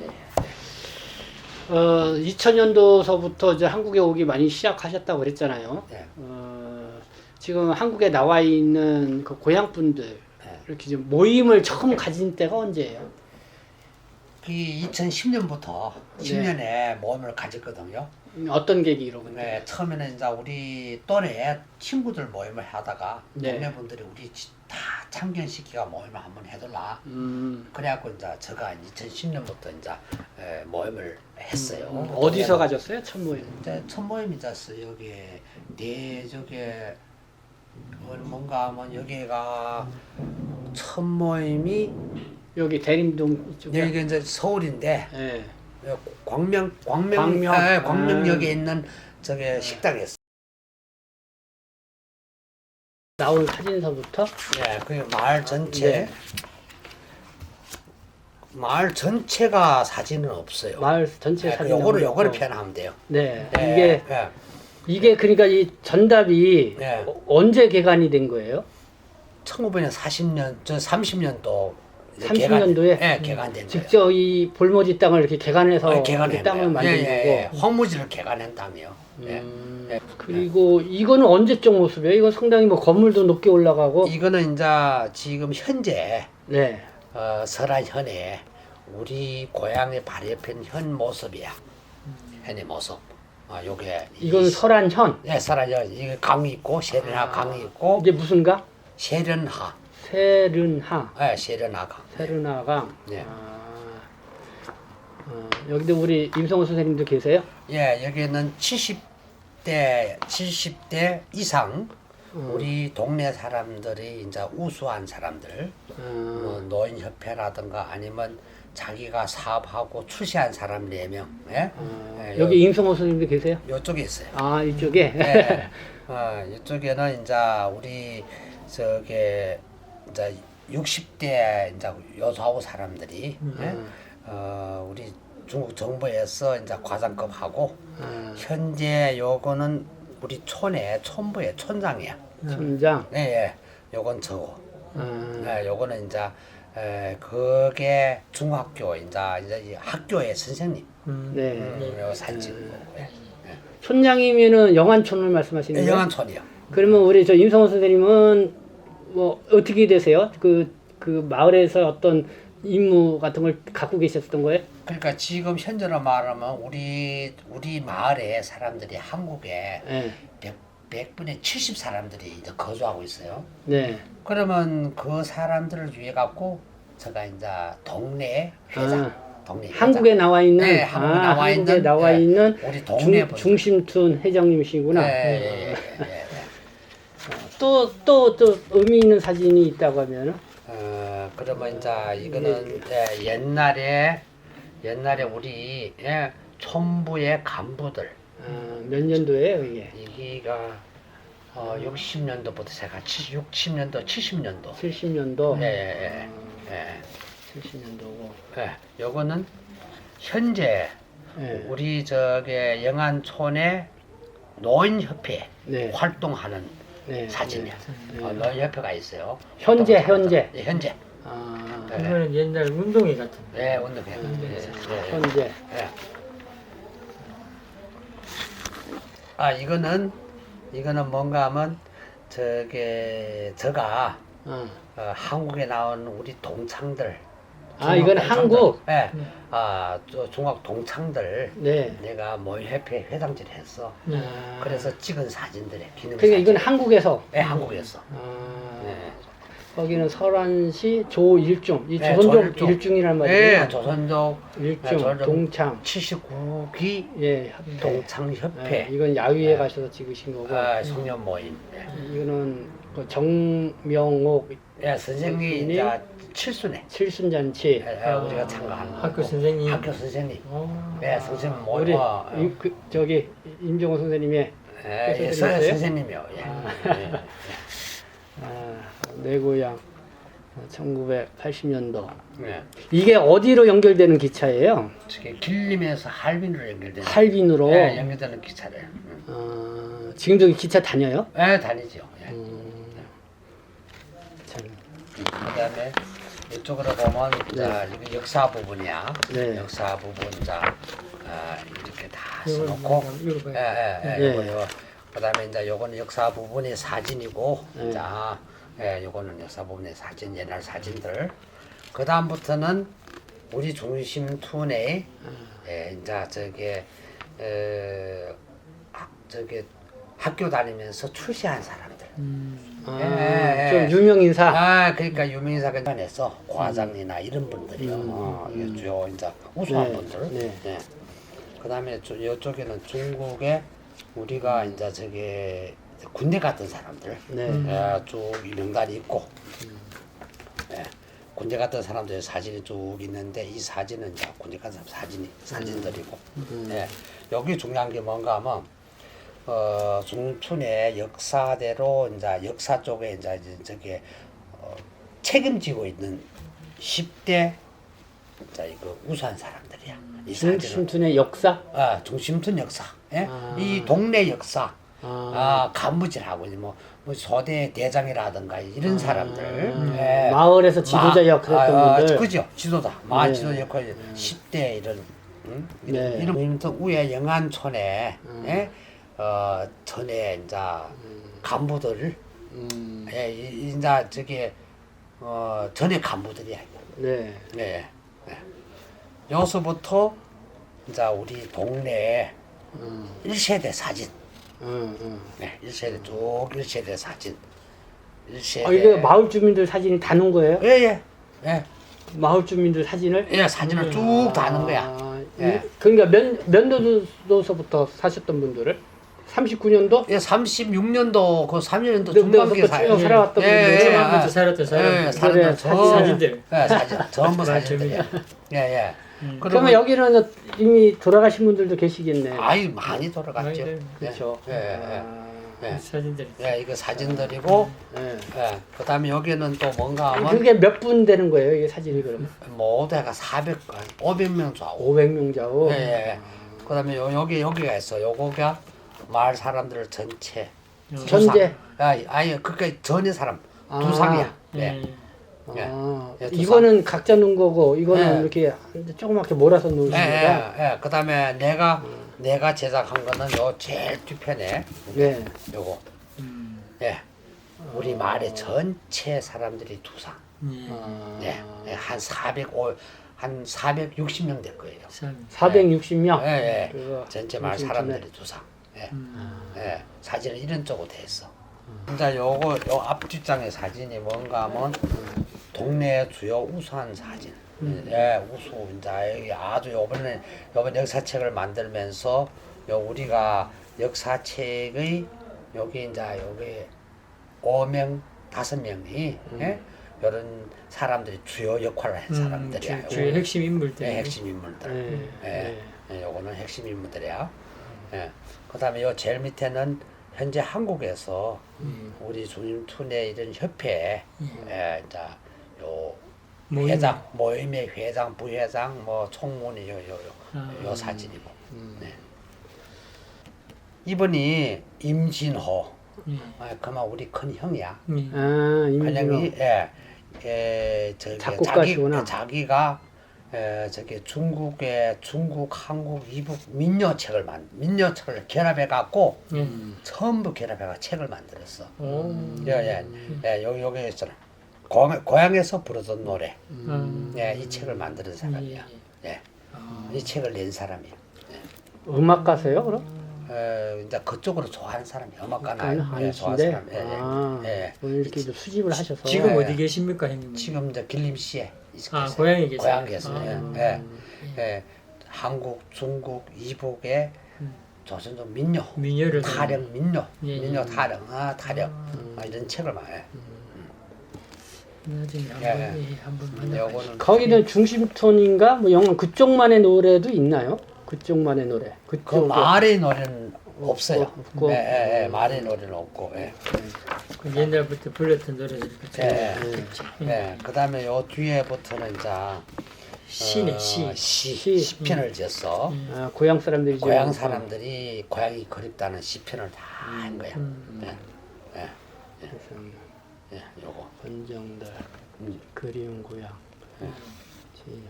2000년도서부터 이제 한국에 오기 많이 시작하셨다고 그랬잖아요. 네. 지금 한국에 나와 있는 그 고향 분들 네. 이렇게 좀 모임을 처음 가진 때가 언제예요? 그 2010년부터 10년에 모임을 가졌거든요. 어떤 계기로? 근데? 네, 처음에는 이제 우리 또래 친구들 모임을 하다가 네. 동네 분들이 우리 다 참견시키가 모임을 한번 해둘라. 그래갖고 이제 제가 2010년부터 이제 모임을 했어요. 어디서 가졌어요? 첫 모임? 이제 첫 모임이 있었어. 여기 저게 뭔가 하면 여기가 첫 모임이 여기 대림동 이쪽에. 여기 이제 서울인데 네. 광명역에 있는 저게 식당이었어. 나온 사진서부터. 네, 그 마을 전체. 네. 마을 전체가 사진은 없어요. 마을 전체 네, 사진. 요거를 표현하면 돼요. 네. 네, 이게 그러니까 이 전답이 네. 언제 개관이 된 거예요? 1940년, 저 30년도 30년도에 개관된 거예요. 직접 이 볼모지 땅을 이렇게 개간해서 개관한 그 땅을 거예요. 만든 거고. 황무지를 개관한 땅이요. 그리고 이거는 언제적 모습이에요? 이거 상당히 뭐 건물도 높게 올라가고. 이거는 이제 지금 현재 네. 설화현에 우리 고향의 바로 옆에 현 모습이야. 현의 모습. 요게 이건 설안현. 네, 설화현. 이게 강이 있고 세련하 강이 있고 이게 무슨 강? 세련하. 세른하. 네, 세련하 강. 세른하강. 네. 여기도 우리 임성호 선생님도 계세요? 예, 여기는 70대 이상 우리 동네 사람들이 이제 우수한 사람들, 뭐 노인협회라든가 아니면 자기가 사업하고 출세한 사람 4명. 예? 예, 여기 임성호 선생님도 계세요? 요쪽에 있어요. 아, 이쪽에? 예. 이쪽에는 이제 우리 저게 이제 60대 이제 요사오 사람들이 예? 우리 중국 정부에서 이제 과장급 하고 현재 요거는 우리 촌부의 촌장이야. 촌장. 네, 예. 요건 저거. 네, 요거는 이제 그게 중학교 이제 이 학교의 선생님. 네. 요 사진 찍은 거고요. 촌장이면은 영안촌을 말씀하시는 네, 거예요? 영안촌이요. 그러면 우리 저 임성호 선생님은 뭐 어떻게 되세요? 그 마을에서 어떤 임무 같은 걸 갖고 계셨던 거예요? 그러니까 지금 현재로 말하면 우리 마을의 사람들이 한국에 네. 100분의 70 사람들이 이제 거주하고 있어요. 네. 그러면 그 사람들을 위해 갖고 제가 이제 동네 회장, 동네 회장. 한국에 나와 있는 네, 한국에 나와 있는 우리 동네 분들. 중심촌 회장님이시구나. 네, 또 의미 있는 사진이 있다고 하면은 그러면 이제 이거는 옛날에 우리 촌부의 간부들 몇 년도예요 이게? 이기가 60년도부터 제가 60년도, 70년도. 70년도. 예. 70년도고. 예. 요거는 현재 예. 우리 저게 영안촌의 노인협회 네. 활동하는 네. 사진이야. 네. 노인협회가 있어요. 현재. 예, 현재. 아, 네. 그거는 옛날 운동회 같은 거. 예, 운동회. 현재. 예. 이거는 뭔가 하면 제가 한국에 나온 우리 동창들. 아, 이건 한국. 예. 중국 동창들. 네. 내가 모임협회 회장질 했어. 아, 그래서 찍은 사진들에 기념 그러니까 사진. 이건 한국에서. 예, 한국에서. 아, 예. 거기는 설안시 조일중, 이 네, 조선족 조일중. 일중이란 말이에요. 예, 조선족 일중, 조선족 동창. 79기 예, 협회. 동창협회. 이건 야위에 네. 가셔서 찍으신 거고. 송년 모임. 이거는 그 정명옥 예, 선생님이 선생님. 이제 칠순에 칠순잔치. 우리가 참가하는 학교 거고. 선생님. 학교 선생님. 어. 예, 선생님 우리 모임. 저기 임종호 선생님의 예, 선생님이세요? 선생님이요. 예. 예. 내 고향 1980년도. 예. 이게 어디로 연결되는 기차예요? 저게 길림에서 할빈으로 연결되는. 할빈으로. 예, 연결되는 기차래요. 지금도 이 기차 다녀요? 예, 다니죠. 예. 참. 그다음에 이쪽으로 보면 자, 이거 역사 부분이야. 네. 역사 부분 자 이렇게 다 이거 써놓고 이거 봐요. 네. 요거 그다음에 이제 요거는 역사 부분의 사진이고 네. 자 요거는 역사 부분의 사진 옛날 사진들 그 다음부터는 우리 중심촌에 이제 저게 학교 다니면서 출세한 사람들. 좀 유명 인사. 그러니까 유명인사가 관해서 과장이나 이런 분들이요. 이게 주요 이제 우수한 네, 분들. 네. 네. 그다음에 이쪽에는 중국에 우리가 이제 저게 군대 갔던 사람들. 네. 쭉 명단이 있고. 네. 군대 갔던 사람들의 사진이 쭉 있는데 이 사진은 이제 군대 갔던 사람 사진들이고. 네. 여기 중요한 게 뭔가 하면. 중촌의 역사대로 이제 역사 쪽에 이제 저게 책임지고 있는 10대 자 이거 우수한 사람들이야. 이 사진은 중심촌의 역사. 중심촌 역사, 예? 이 동네 역사, 간부질하고 뭐 소대 대장이라든가 이런 사람들, 예. 마을에서 지도자 역할했던 분들. 그죠? 지도자, 마을 네. 지도자 역할, 10대 이런, 네. 이런 위에 영안촌에, 예? 전에 이제 간부들, 예, 이제 저게 전에 간부들이야. 네. 네. 여기서부터 이제 우리 동네 1세대 사진. 네, 1세대 쭉 1세대 사진. 1세대. 이게 마을 주민들 사진이 다 넣은 거예요? 예. 마을 주민들 사진을? 예, 사진을 쭉 다는 거야. 예. 그러니까 몇 년도서부터 사셨던 분들을? 39년도? 예, 36년도 그 3년도 네, 중반기에 쭉 살아왔던 분들. 중학부터 살았던 사람. 예, 사람들 사진들. 예, 사진. 전부 사진들이야. 예. 그러면 여기는 이미 돌아가신 분들도 계시겠네. 아이 많이 돌아갔죠. 많이 그렇죠. 예. 사진들. 예, 이거 사진들이고, 네. 그 다음에 여기는 또 뭔가 하면, 그게 몇 분 되는 거예요, 이게 사진이 그러면? 모두가 500명 좌우. 500명 좌우? 예. 그 다음에 여기가 있어. 요거가 마을 사람들 전체. 전체? 아예, 그니까 전의 사람. 두 상이야. 예. 예, 두 이거는 각자 놓은 거고, 이거는 예. 이렇게 조그맣게 몰아서 놓으신 거다? 예. 그 다음에 내가 제작한 거는 요 제일 뒤편에. 네. 요거. 예. 우리 마을의 전체 사람들이 두 상. 예. 한 460명 될 거예요. 460명? 예. 그거 전체 마을 중심촌에. 사람들이 두 상. 예. 사진은 이런 쪽으로 돼 있어. 진짜 요 앞뒷장의 사진이 뭔가 하면 동네 주요 우수한 사진. 예, 우수. 이제 여기 아주 요번 역사책을 만들면서 우리가 역사책의 여기 5명, 5명이 예? 이런 사람들이 주요 역할을 한 사람들이야. 주요 핵심 인물들. 예, 핵심 인물들. 네. 예, 요거는 핵심 인물들이야. 예. 그다음에 요 제일 밑에는 현재 한국에서 우리 주님 투내 이런 협회 예, 이제 요 모임. 회장 모임의 회장 부회장 뭐 총무니 요 아. 사진이고 네. 이분이 임진호 예. 그만 우리 큰 형이야. 예. 아, 큰 형이 임진호. 저기 작곡가시구나. 자기가 저기 중국 한국 이북 민요책을 결합해 갖고 예. 전부 결합해가 책을 만들었어. 오. 여기 있잖아. 고향에서 부르던 노래. 음. 이 책을 만드는 사람이야. 이 책을 낸 사람이야. 음악가세요, 그럼? 이제 그쪽으로 좋아하는 사람이야. 음악가나 아니신데. 좋아하는 사람. 오늘 이렇게 좀 수집을 하셔서. 지금 예. 어디 계십니까, 형님? 지금 이제 길림시에 아, 고향에 계세요? 고향에서 아. 한국, 중국, 이북의 조선족 민요, 민요를 타령 민요, 예, 민요 예. 타령, 이런 책을 많이. 나중에 한번 예. 한번 만나. 요거는 거기는 중심톤인가? 뭐 영화 그쪽만의 노래도 있나요? 그쪽만의 노래. 그 그쪽 말의 노래는 없어요. 없고. 말의 노래는 없고. 그 옛날부터 불렀던 노래들 그다음에 요 뒤에부터는 이제 시네 시. 시편을 지었어. 아, 고향 사람들이죠. 고향 사람들이 고향이 그립다는 시편을 다 한 거야. 요거. 권정달 그리운 고향. 진영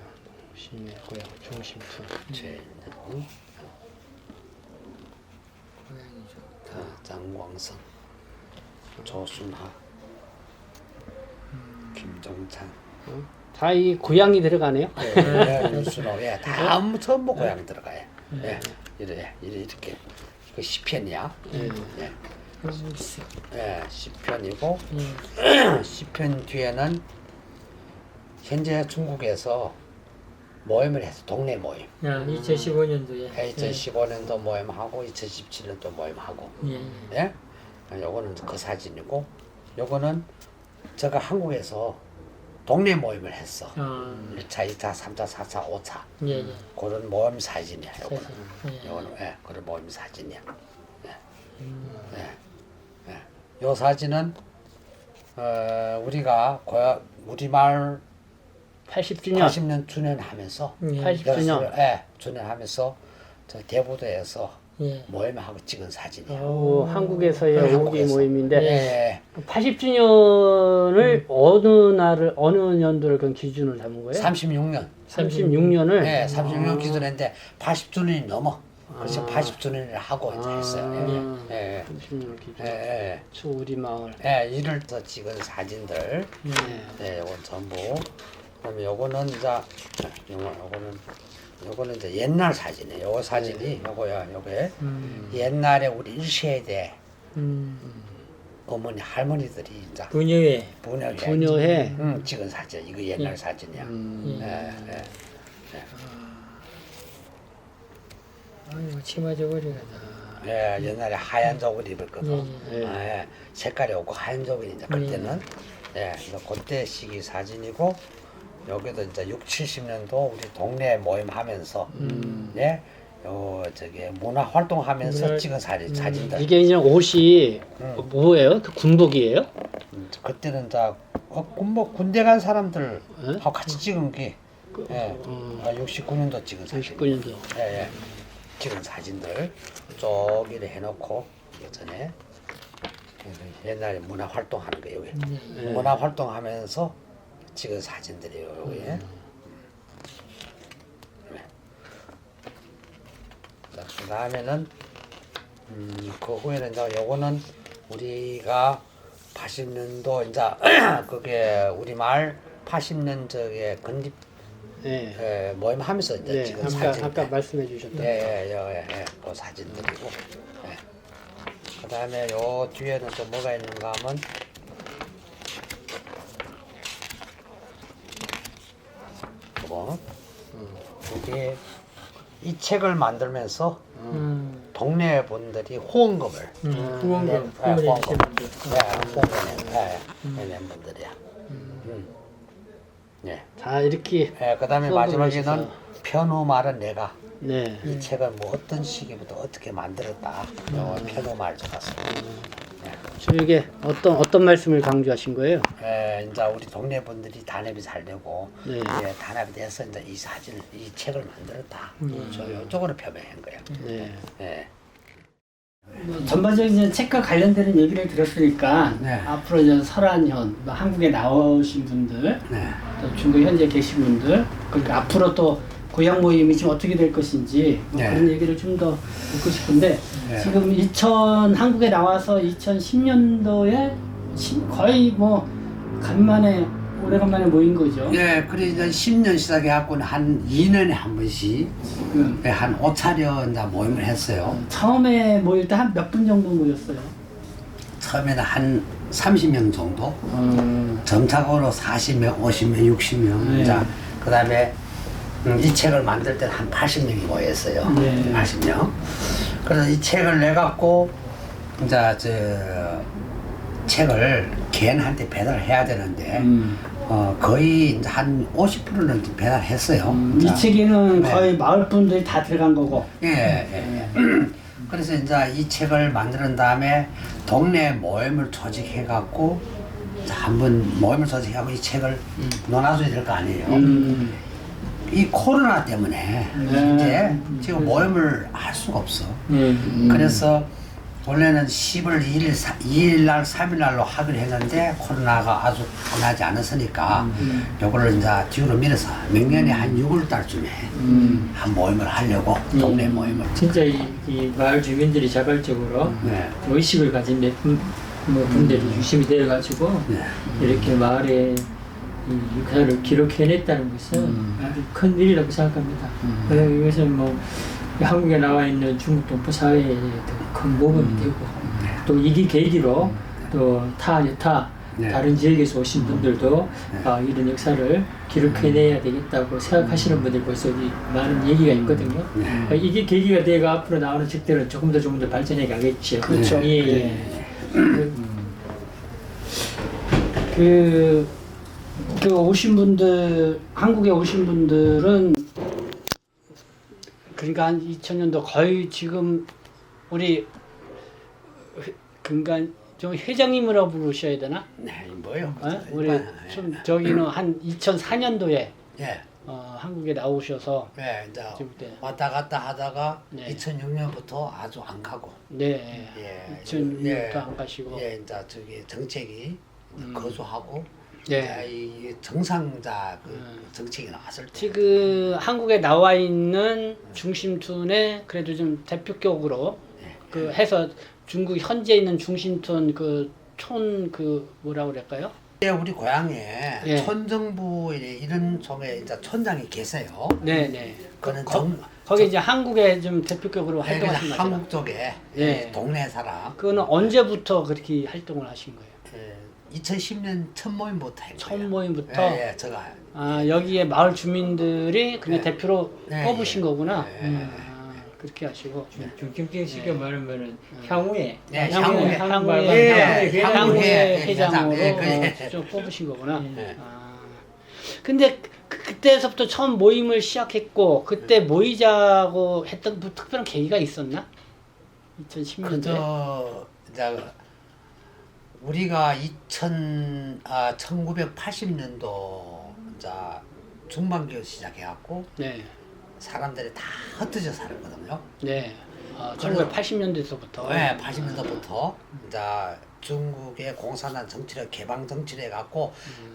동심의 고향 중심톤. 장광성, 조순하, 김종찬, 다 이 고향이 들어가네요. 윤순호, 다 전부 고향 들어가요. 이렇게 그 시편이야. 시편이고 시편 뒤에는 현재 중국에서 모임을 해서 동네 모임. 2015년도에. 2015년도 모임하고 2017년도 모임하고. 예? 요거는 그 사진이고, 요거는 제가 한국에서 동네 모임을 했어. 1차, 2차, 3차, 4차, 5차. 그런 모임 사진이야. 요거는 그런 모임 사진이야. 요 사진은 우리가 우리말 80주년. 80년 주년하면서 80주년. 주년하면서 저 대부도에서 모임하고 찍은 사진이야. 오, 한국에서의 오기 한국에서. 모임인데 80주년을 어느 년도를 그 기준으로 잡은 거예요? 36년. 36년을. 36년 기준인데 80주년이 넘어. 그래서 80주년을 하고 이제 했어요. 30년 기준. 우리 마을. 이를 더 찍은 사진들. 요건 전부. 그다음에 요거는 이제 요거는 이제 옛날 사진이에요. 요거 사진이 요게 옛날에 우리 1세대 어머니 할머니들이 이제 부녀회 찍은 사진. 이거 옛날 사진이야. 아이고 치마 저고리가 다. 옛날에 하얀 저고리 입었거든. 색깔이 없고 하얀 저고리 이제 그때는 그때 시기 사진이고. 여기도 이제 6, 70년도 우리 동네 모임하면서 저기 문화 활동하면서 찍은 사진들. 이게 이제 옷이 뭐예요? 그 군복이에요? 그때는 이제 군대 간 사람들하고 같이 찍은 게 69년도 찍은 사진. 69년도. 찍은 사진들 저기를 해놓고 예전에 옛날에 문화 활동하는 거 여기 문화 활동하면서 찍은 사진들이에요. 여기에. 그 다음에는 그 후에는 이제 요거는 우리가 80년도 이제 그게 우리말 80년 저게 건립 모임하면서 이제 찍은 사진. 아까 말씀해 주셨던. 그 사진들이고. 그 다음에 요 뒤에는 또 뭐가 있는가 하면. 이게 이 책을 만들면서 동네 분들이 후원금을 후원금 낸 분들이야. 자 이렇게. 그다음에 마지막에는 편호말은 내가 네. 이 책을 뭐 어떤 시기부터 어떻게 만들었다. 편호말 적었습니다. 지금 이게 어떤 말씀을 강조하신 거예요? 이제 우리 동네 분들이 단합이 잘 되고 네. 이제 단합이 돼서 이제 이 책을 만들었다. 저 이쪽으로 표명한 거예요. 네. 예. 뭐 전반적인 이제 책과 관련되는 얘기를 들었으니까 네. 앞으로 이제 설한현, 뭐 한국에 나오신 분들, 네. 또 중국 현재 계신 분들, 그러니까 앞으로 또 고향 모임이 지금 어떻게 될 것인지 뭐 네. 그런 얘기를 좀 더 듣고 싶은데 네. 지금 한국에 나와서 2010년도에 거의 뭐 오래간만에 모인 거죠. 예, 그래 이제 10년 시작해갖고는 한 2년에 한 번씩 지금 한 5차례 이제 모임을 했어요. 처음에 모일 때 한 몇 분 정도 모였어요? 처음에는 한 30명 정도, 점차적으로 40명, 50명, 60명. 네. 자, 그다음에 이 책을 만들 때는 한 80명이 모였어요. 네. 80명. 그래서 이 책을 내갖고 이제 저 책을 개인한테 배달을 해야 되는데 거의 이제 한 50%는 배달했어요. 이 자, 책에는 네. 거의 마을 분들이 다 들어간 거고. 예. 그래서 이제 이 책을 만드는 다음에 동네 모임을 조직해갖고 한번 모임을 조직하고 이 책을 논아줘야 될 거 아니에요. 이 코로나 때문에 이제 지금 모임을 할 수가 없어. 그래서 원래는 10월 2일 날, 3일 날로 하기로 했는데 코로나가 아주 끝나지 않았으니까 요거를 이제 뒤로 밀어서明年에 한 6월 달쯤에 한 모임을 하려고 동네 모임을. 진짜 이 마을 주민들이 자발적으로 네. 의식을 가진 분들이 중심이 되어가지고 네. 이렇게 마을의 이 역사를 기록해냈다는 것은 아주 큰 일이라고 생각합니다. 그래서 이것은 뭐 한국에 나와 있는 중국 동포 사회에 큰 모범이 되고 또 이기 계기로 또 여타 네. 다른 지역에서 오신 분들도 이런 역사를 기록해내야 되겠다고 생각하시는 분들 벌써 많은 얘기가 있거든요. 이게 계기가 되가 앞으로 나오는 책들은 조금 더 발전해 가겠죠. 그렇죠. 예. 그 오신 분들, 한국에 오신 분들은 그러니까 한 2000년도 거의 지금 우리 그러니까 좀 회장님이라고 부르셔야 되나? 네, 뭐요? 우리 좀 저기는 한 2004년도에 예. 한국에 나오셔서 네, 이제 지금 때. 왔다 갔다 하다가 네. 2006년부터 아주 안 가고. 네, 예. 2006년부터 안 가시고 예, 이제 저기 정책이 거주하고 네. 이 정상자 그 정책이 나왔을 때 지금 한국에 나와 있는 중심촌에 그래도 좀 대표격으로 그 해서 중국 현재 있는 중심촌 그 촌 그 뭐라 그럴까요? 예, 우리 고향에 예. 촌정부 이런 쪽에 이제 촌장이 계세요. 네네. 그는 거기 이제 한국에 좀 대표격으로 활동하신 거죠. 한국 쪽에 예. 동네 사람. 그거는 언제부터 그렇게 활동을 하신 거예요? 2010년 첫 모임부터 한 첫 거예요. 모임부터? 예, 제가 여기에 마을 주민들이 그냥 네. 대표로 네, 뽑으신 예. 거구나. 예. 그렇게 하시고. 중증식으로 말하면은 향후에 네, 향후에 향후에 회장으로 예, 좀 뽑으신 거구나. 예. 근데 그때서부터 처음 모임을 시작했고 그때 모이자고 했던 뭐 특별한 계기가 있었나? 2010년도에. 그저 이제 우리가 1980년도 이제 중반기에 시작해갖고 네, 사람들이 다 흩어져 살았거든요. 네. 1980년대서부터. 네, 80년대부터 이제 중국의 공산당 정치를 개방 정치를 해갖고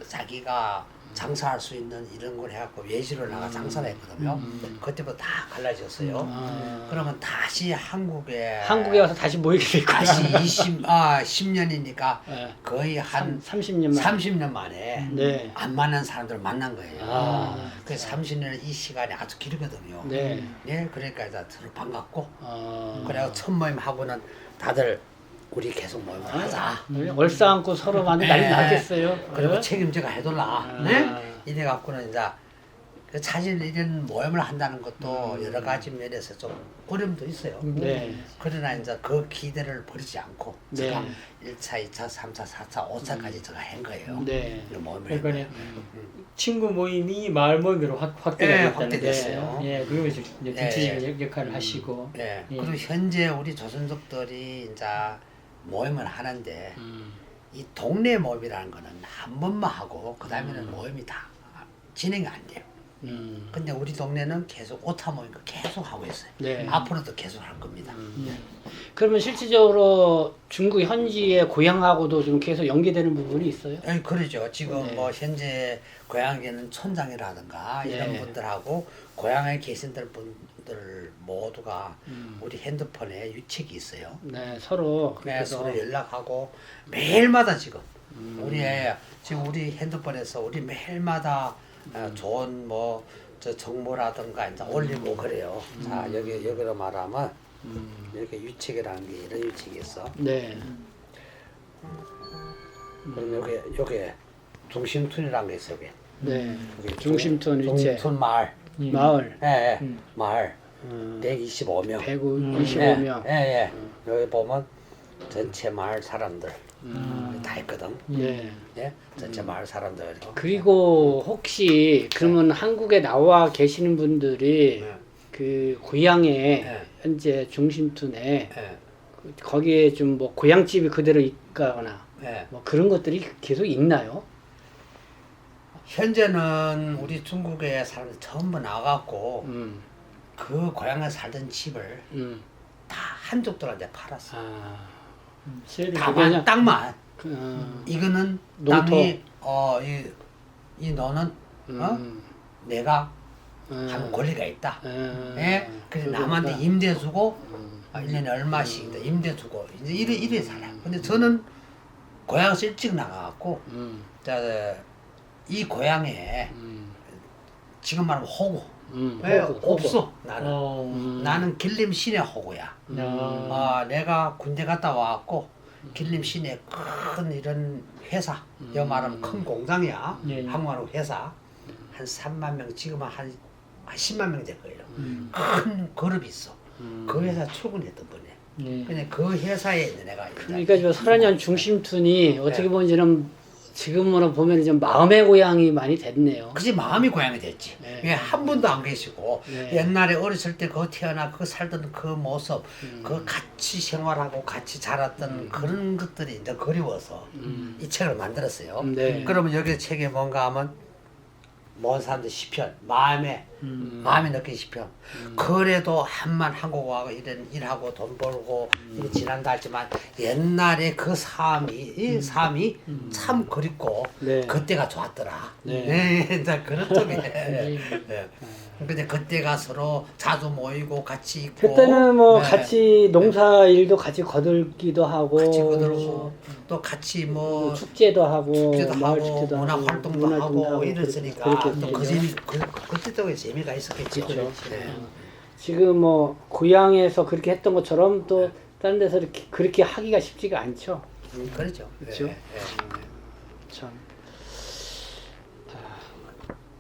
자기가 장사할 수 있는 이런 걸 해갖고 외지로 나가 장사를 했거든요. 그때부터 다 갈라졌어요. 그러면 다시 한국에 와서 다시 모이게 됐구나. 다시 10년이니까 네. 거의 한 30년 만에. 30년 만에 네. 안 만난 사람들 만난 거예요. 아, 그래서 30년 이 시간이 아주 길거든요. 네. 예, 그러니까 이제 서로 반갑고 아, 그래고 첫 모임 하고는 다들 우리 계속 모임을 하자. 얼싸안고 서로 많이 난리 네. 나겠어요. 그리고 네? 책임져가 해둘라. 아. 네? 이래 갖고는 이제 사실 이런 모임을 한다는 것도 여러 가지 면에서 좀 어려움도 있어요. 네. 그러나 이제 그 기대를 버리지 않고 네. 제가 1차, 2차, 3차, 4차, 5차까지 제가 한 거예요. 네. 이 모임을 한 그러니까 거예요. 친구 모임이 마을 모임으로 확대가 네, 됐다는 확대됐어요. 게, 예, 그러면서 이제 정치적인 네. 역할을 하시고, 예. 예. 그리고 현재 우리 조선족들이 이제 모임을 하는데 이 동네 모임이라는 거는 한 번만 하고 그 다음에는 모임이 다 진행이 안 돼요. 근데 우리 동네는 계속 오타 모임 계속 하고 있어요. 네. 앞으로도 계속 할 겁니다. 그러면 실질적으로 중국 현지의 고향하고도 좀 계속 연계되는 부분이 있어요? 예, 그러죠. 지금 네. 뭐 현재 고향에 있는 촌장이라든가 이런 네. 분들하고 고향에 계신 분들 모두가 우리 핸드폰에 유책이 있어요. 네, 서로 네, 그래서 서로 연락하고 매일마다 지금 지금 우리 핸드폰에서 우리 매일마다 좋은 뭐 저 정보라든가 이제 올리고 그래요. 자 여기로 말하면 이렇게 유책이라는 게 이런 유책이 있어. 네. 그럼 여기 중심촌이라는 게 있어 여기. 네. 여기 중심촌 일체 중심촌 마을. 마을 예, 예. 마을. 음. 125명. 125명. 예, 예. 여기 보면 전체 마을 사람들 다 있거든. 네. 예, 전체 마을 사람들. 그리고 혹시 그러면 한국에 나와 계시는 분들이 네. 그 고향에 네. 현재 중심촌에 예, 거기에 좀 뭐 고향집이 그대로 있거나 예. 뭐 그런 것들이 계속 있나요? 현재는 우리 중국에 사람들 전부 나가고 음. 그 고향에 살던 집을 음. 다 한족들한테 팔았어. 아. 세를 다만 땅만. 그, 이거는 농토. 땅이 이 너는 내가 음. 하는 권리가 있다. 음. 예? 그래서 남한테 임대 주고 1년에 얼마씩 이제 임대 주고 이제 이래 살아요. 근데 저는 고향에서 일찍 나가갖고 이 고향에 지금 말하면 호구. 왜 호구. 없어 나는. 나는 길림 시내 호구야. 내가 군대 갔다 와갖고 길림 시내 큰 이런 회사, 여 말하면 큰 공장이야. 예, 예. 한국하고 회사 한 3만 명 지금은 한 10만 명 될 거예요. 큰 그룹이 있어. 그 회사 출근했던 분이에요. 예. 근데 그 회사에 있는 애가 그러니까 저 설안현 중심촌이 어떻게 보면 이제는 지금으로 보면 좀 마음의 고향이 많이 됐네요. 그지 마음이 고향이 됐지. 네. 왜 한 분도 안 계시고 네. 옛날에 어렸을 때 그 태어나 그 살던 그 모습, 그 같이 생활하고 같이 자랐던 그런 것들이 이제 그리워서 이 책을 만들었어요. 네. 그러면 여기 책에 뭔가 하면 모든 사람들 시편, 마음에 느낀 시편. 그래도 한국 와서 이런 일하고 돈 벌고 이렇게 지난다 했지만 옛날에 그 삶이 참 그립고 네. 그때가 좋았더라. 네. 이제 그런 쪽에. 네. 근데 그때가 서로 자주 모이고 같이 있고. 그때는 뭐 네. 같이 농사 일도 같이 거들기도 하고 같이 거들고 또 같이 뭐 축제도 하고 축제도 마을 하고 축제도 문화 하고 활동도 하고 이랬으니까 그렇게 또 그 재미 그때 또 재미가 있었겠죠. 그렇죠. 네. 지금 뭐 고향에서 그렇게 했던 것처럼 또 다른 데서 이렇게 그렇게 하기가 쉽지가 않죠. 그렇죠. 그렇죠. 네. 참.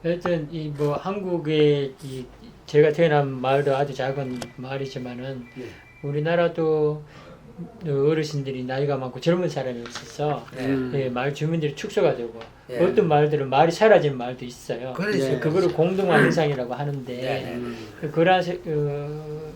하여튼 이 뭐 한국의 이 제가 태어난 마을도 아주 작은 마을이지만은 우리나라도 어르신들이 나이가 많고 젊은 사람이 없어서 예, 마을 주민들이 축소가 되고 예. 어떤 마을들은 마을이 사라진 마을도 있어요. 그렇죠. 예, 그거를 공동화 현상이라고 하는데 그러한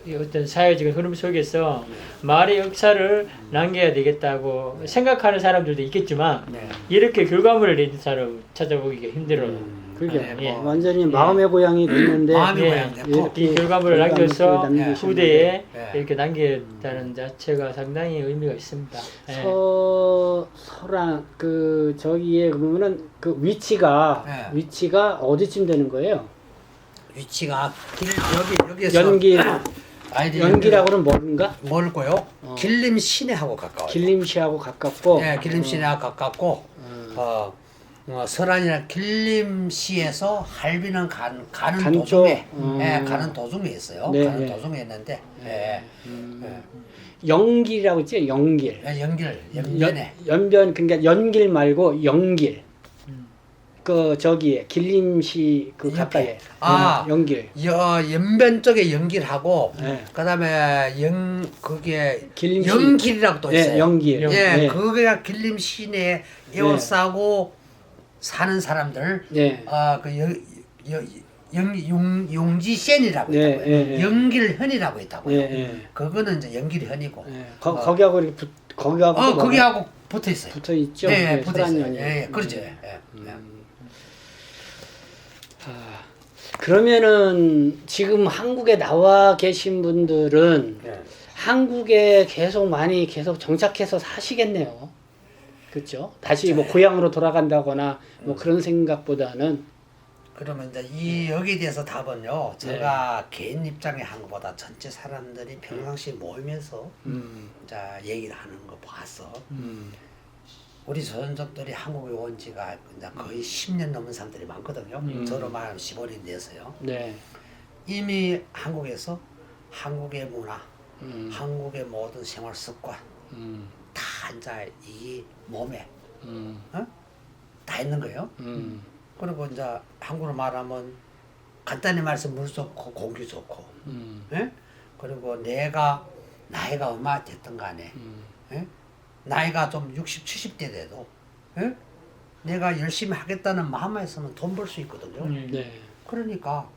이 어떤 사회적인 흐름 속에서 마을의 역사를 남겨야 되겠다고 생각하는 사람들도 있겠지만 이렇게 결과물을 내는 사람 찾아보기가 힘들어요. 그게 예. 완전히 마음의 고향이 됐는데 마음의 예. 고향 됐고 이 결과물을 남겨서 남기시는 후대에 예. 이렇게 남겼다는 자체가 상당히 의미가 있습니다. 예. 설안 그 저기에 그러면은 그 위치가 어디쯤 되는 거예요? 위치가 여기에서 연길 아이들이 연길하고는 멀은가? 멀고요. 길림 시내하고 가까워요. 길림시하고 가깝고. 예, 길림 시내하고 가깝고 설안이나 길림시에서 할비는 가는 간 도중에 쪽? 예, 가는 도중에 있어요. 네, 가는 네. 도중에 있는데 예. 연길이라고 있죠? 연길. 연변에 연변 그러니까 연길 말고 연길. 그 저기 길림시 그 옆에. 가까이에 아. 연길. 연변 쪽에 연길하고 네. 그다음에 그게 길림시. 연길이라고 또 있어요. 예, 연길. 예, 예. 그게가 길림 시내에 에워싸고 사는 사람들, 예. 용지센이라고 예, 있다고요. 예, 예. 연길현이라고 있다고요. 예, 예. 그거는 이제 연길현이고. 예. 거기하고 이렇게 거기하고 거기하고 붙어 있어요. 붙어 있죠. 예, 예, 붙어 있어요. 소란연이. 예, 그렇죠. 예. 아, 그러면은 지금 한국에 나와 계신 분들은 예. 한국에 계속 정착해서 사시겠네요. 그렇죠? 다시 뭐 고향으로 돌아간다거나 뭐 그런 생각보다는 그러면 이제 여기에 대해서 답은요. 제가 개인 입장에 한 것보다 전체 사람들이 평상시 모이면서 이제 얘기를 하는 거 봐서 우리 조선족들이 한국에 온 지가 이제 거의 10년 넘은 사람들이 많거든요. 저로 말하면 15년 돼서요. 네. 이미 한국에서 한국의 문화, 한국의 모든 생활 습관 다 이제 이 몸에 다 있는 거예요. 그리고 이제 한국으로 말하면 간단히 말해서 물 좋고 공기 좋고, 예? 그리고 나이가 얼마 됐든 간에, 예? 나이가 좀 60, 70대 돼도, 예? 내가 열심히 하겠다는 마음만 있으면 돈 벌 수 있거든요. 네. 그러니까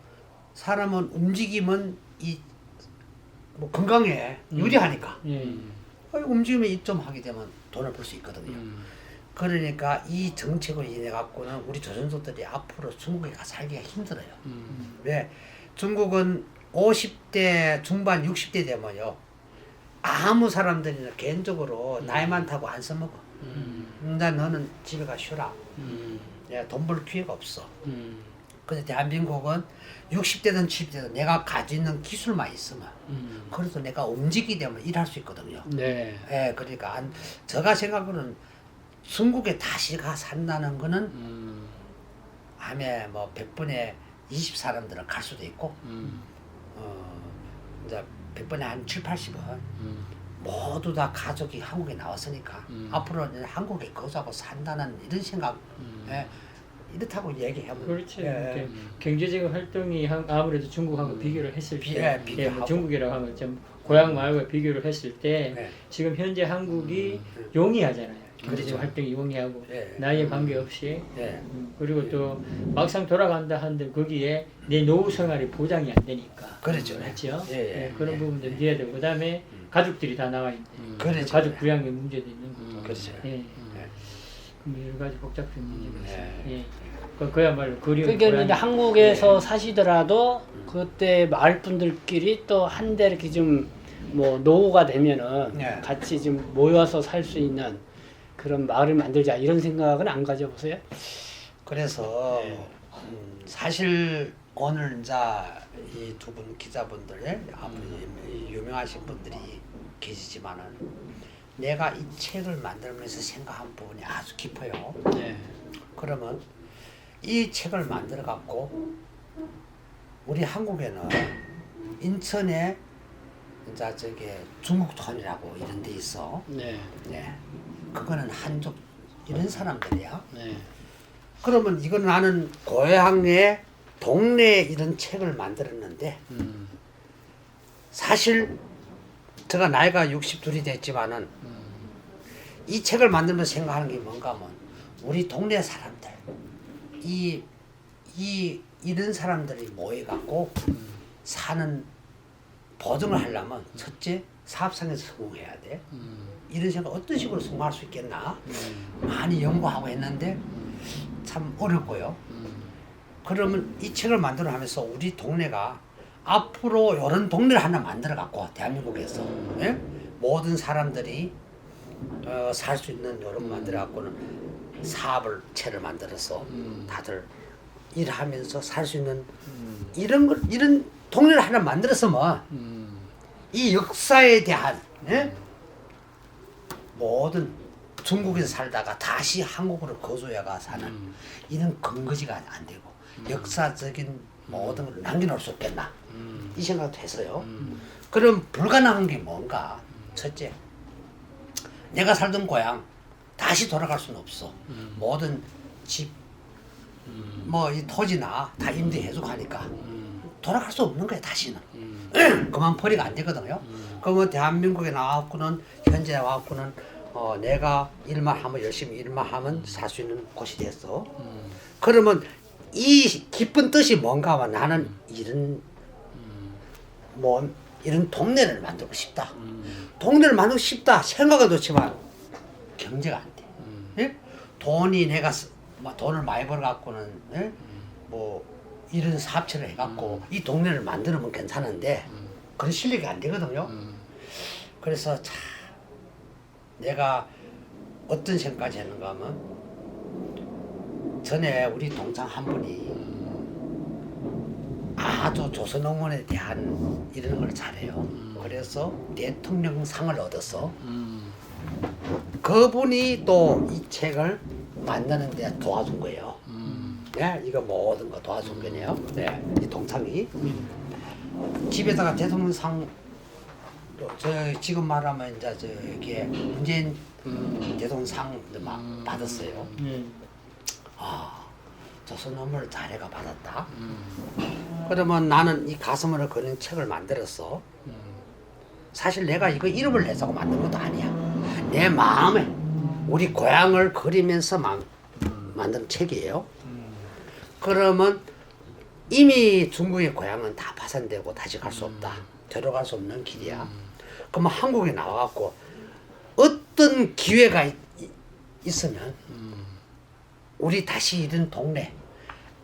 사람은 움직이면 뭐 건강에 유리하니까 움직이면 입 좀 하게 되면 돈을 벌 수 있거든요. 그러니까 이 정책을 인해 갖고는 우리 조선족들이 앞으로 중국에 가 살기가 힘들어요. 왜? 중국은 50대 중반 60대 되면요 아무 사람들이나 개인적으로 나이 많다고 안 써먹어. 나 너는 집에 가 쉬라. 돈 벌 기회가 없어. 근데 대한민국은 60대든 70대든 내가 가지고 있는 기술만 있으면 그래도 내가 움직이게 되면 일할 수 있거든요. 네. 예, 그러니까 제가 생각으로는 중국에 다시 가 산다는 거는 암에 뭐 100분에 20 사람들은 갈 수도 있고 이제 100분에 한 7, 80은 모두 다 가족이 한국에 나왔으니까 앞으로는 한국에 거주하고 산다는 이런 생각 예, 이렇다고 얘기하면 그렇죠. 예. 경제적 활동이 아무래도 중국하고 비교를 했을 때, 비교하고. 뭐 중국이라고 하면 좀 고향 말고 비교를 했을 때 네. 지금 현재 한국이 용이하잖아요. 경제적 그렇죠. 활동이 용이하고 예. 나이에 관계없이 예. 그리고 또 막상 돌아간다 하는데 거기에 내 노후 생활이 보장이 안 되니까 그렇죠. 그렇죠. 예, 예. 그런 부분도 이해야 되고 그다음에 가족들이 다 나와 있는데 그렇죠. 가족 부양의 문제도 있는 거고 그렇죠. 예. 그럼 여러 가지 복잡한 문제가 있어요. 예. 예. 그야말로 그리운 그러니까 고향이- 이제 한국에서 사시더라도 그때 마을 분들끼리 또 한데 이렇게 좀 뭐 노후가 되면은 네. 같이 좀 모여서 살 수 있는 그런 마을을 만들자 이런 생각은 안 가져보세요? 그래서 사실 오늘 이제 이 두 분 기자분들 앞으로 유명하신 분들이 계시지만은 내가 이 책을 만들면서 생각한 부분이 아주 깊어요. 네. 그러면 이 책을 만들어 갖고 우리 한국에는 인천에 이제 저게 중국촌이라고 이런 데 있어. 네. 네. 그거는 한족 이런 사람들이야. 네. 그러면 이건 나는 고향에 동네에 이런 책을 만들었는데 사실 제가 나이가 62이 됐지만은 이 책을 만들면서 생각하는 게 뭔가 하면 우리 동네 사람들 이런 사람들이 모여갖고 사는 보증을 하려면 첫째 사업상에서 성공해야 돼. 이런 생각 어떤 식으로 성공할 수 있겠나 많이 연구하고 했는데 참 어렵고요. 그러면 이 책을 만들어 하면서 우리 동네가 앞으로 이런 동네를 하나 만들어 갖고 대한민국에서 예? 모든 사람들이 살 수 있는 이런 만들어 갖고는 사업을 채를 만들어서 다들 일하면서 살 수 있는 이런 동네를 하나 만들었으면 이 역사에 대한 예? 모든 중국에서 살다가 다시 한국으로 거주해가 사는 이런 근거지가 안 되고 역사적인 모든 걸 남겨놓을 수 없겠나 이 생각도 해서요. 그럼 불가능한 게 뭔가? 첫째, 내가 살던 고향 다시 돌아갈 수는 없어. 모든 집, 뭐 이 토지나 다 임대해주고 하니까 돌아갈 수 없는 거야 다시는. 그만 벌이가 안 되거든요. 그러면 대한민국에 나와갖고는 현재 와갖고는 내가 일만 하면 열심히 일만 하면 살 수 있는 곳이 됐어. 그러면 이 깊은 뜻이 뭔가 하면 나는 이런 이런 동네를 만들고 싶다. 동네를 만들고 싶다 생각은 좋지만 경제가 안 돼. 예? 돈이 내가 돈을 많이 벌어갖고는 예? 뭐 이런 사업체를 해갖고 이 동네를 만들면 괜찮은데 그런 실력이 안 되거든요. 그래서 참 내가 어떤 생각까지 했는가 하면 전에 우리 동창 한 분이 아주 조선농원에 대한 이런 걸 잘해요. 그래서 대통령상을 얻었어. 그분이 또 이 책을 만드는 데 도와준 거예요. 네, 이거 모든 거 도와준 거네요. 네, 이 동창이 집에다가 대통령상 저 지금 말하면 이제 저기 문재인 대통령상 막 받았어요. 아, 조선농원을 잘해가 받았다. 그러면 나는 이 가슴으로 그는 책을 만들었어. 사실 내가 이거 이름을 내자고 만든 것도 아니야. 내 마음에 우리 고향을 그리면서 만든 책이에요. 그러면 이미 중국의 고향은 다 파산되고 다시 갈 수 없다. 들어갈 수 없는 길이야. 그러면 한국에 나와갖고 어떤 기회가 있으면 우리 다시 이런 동네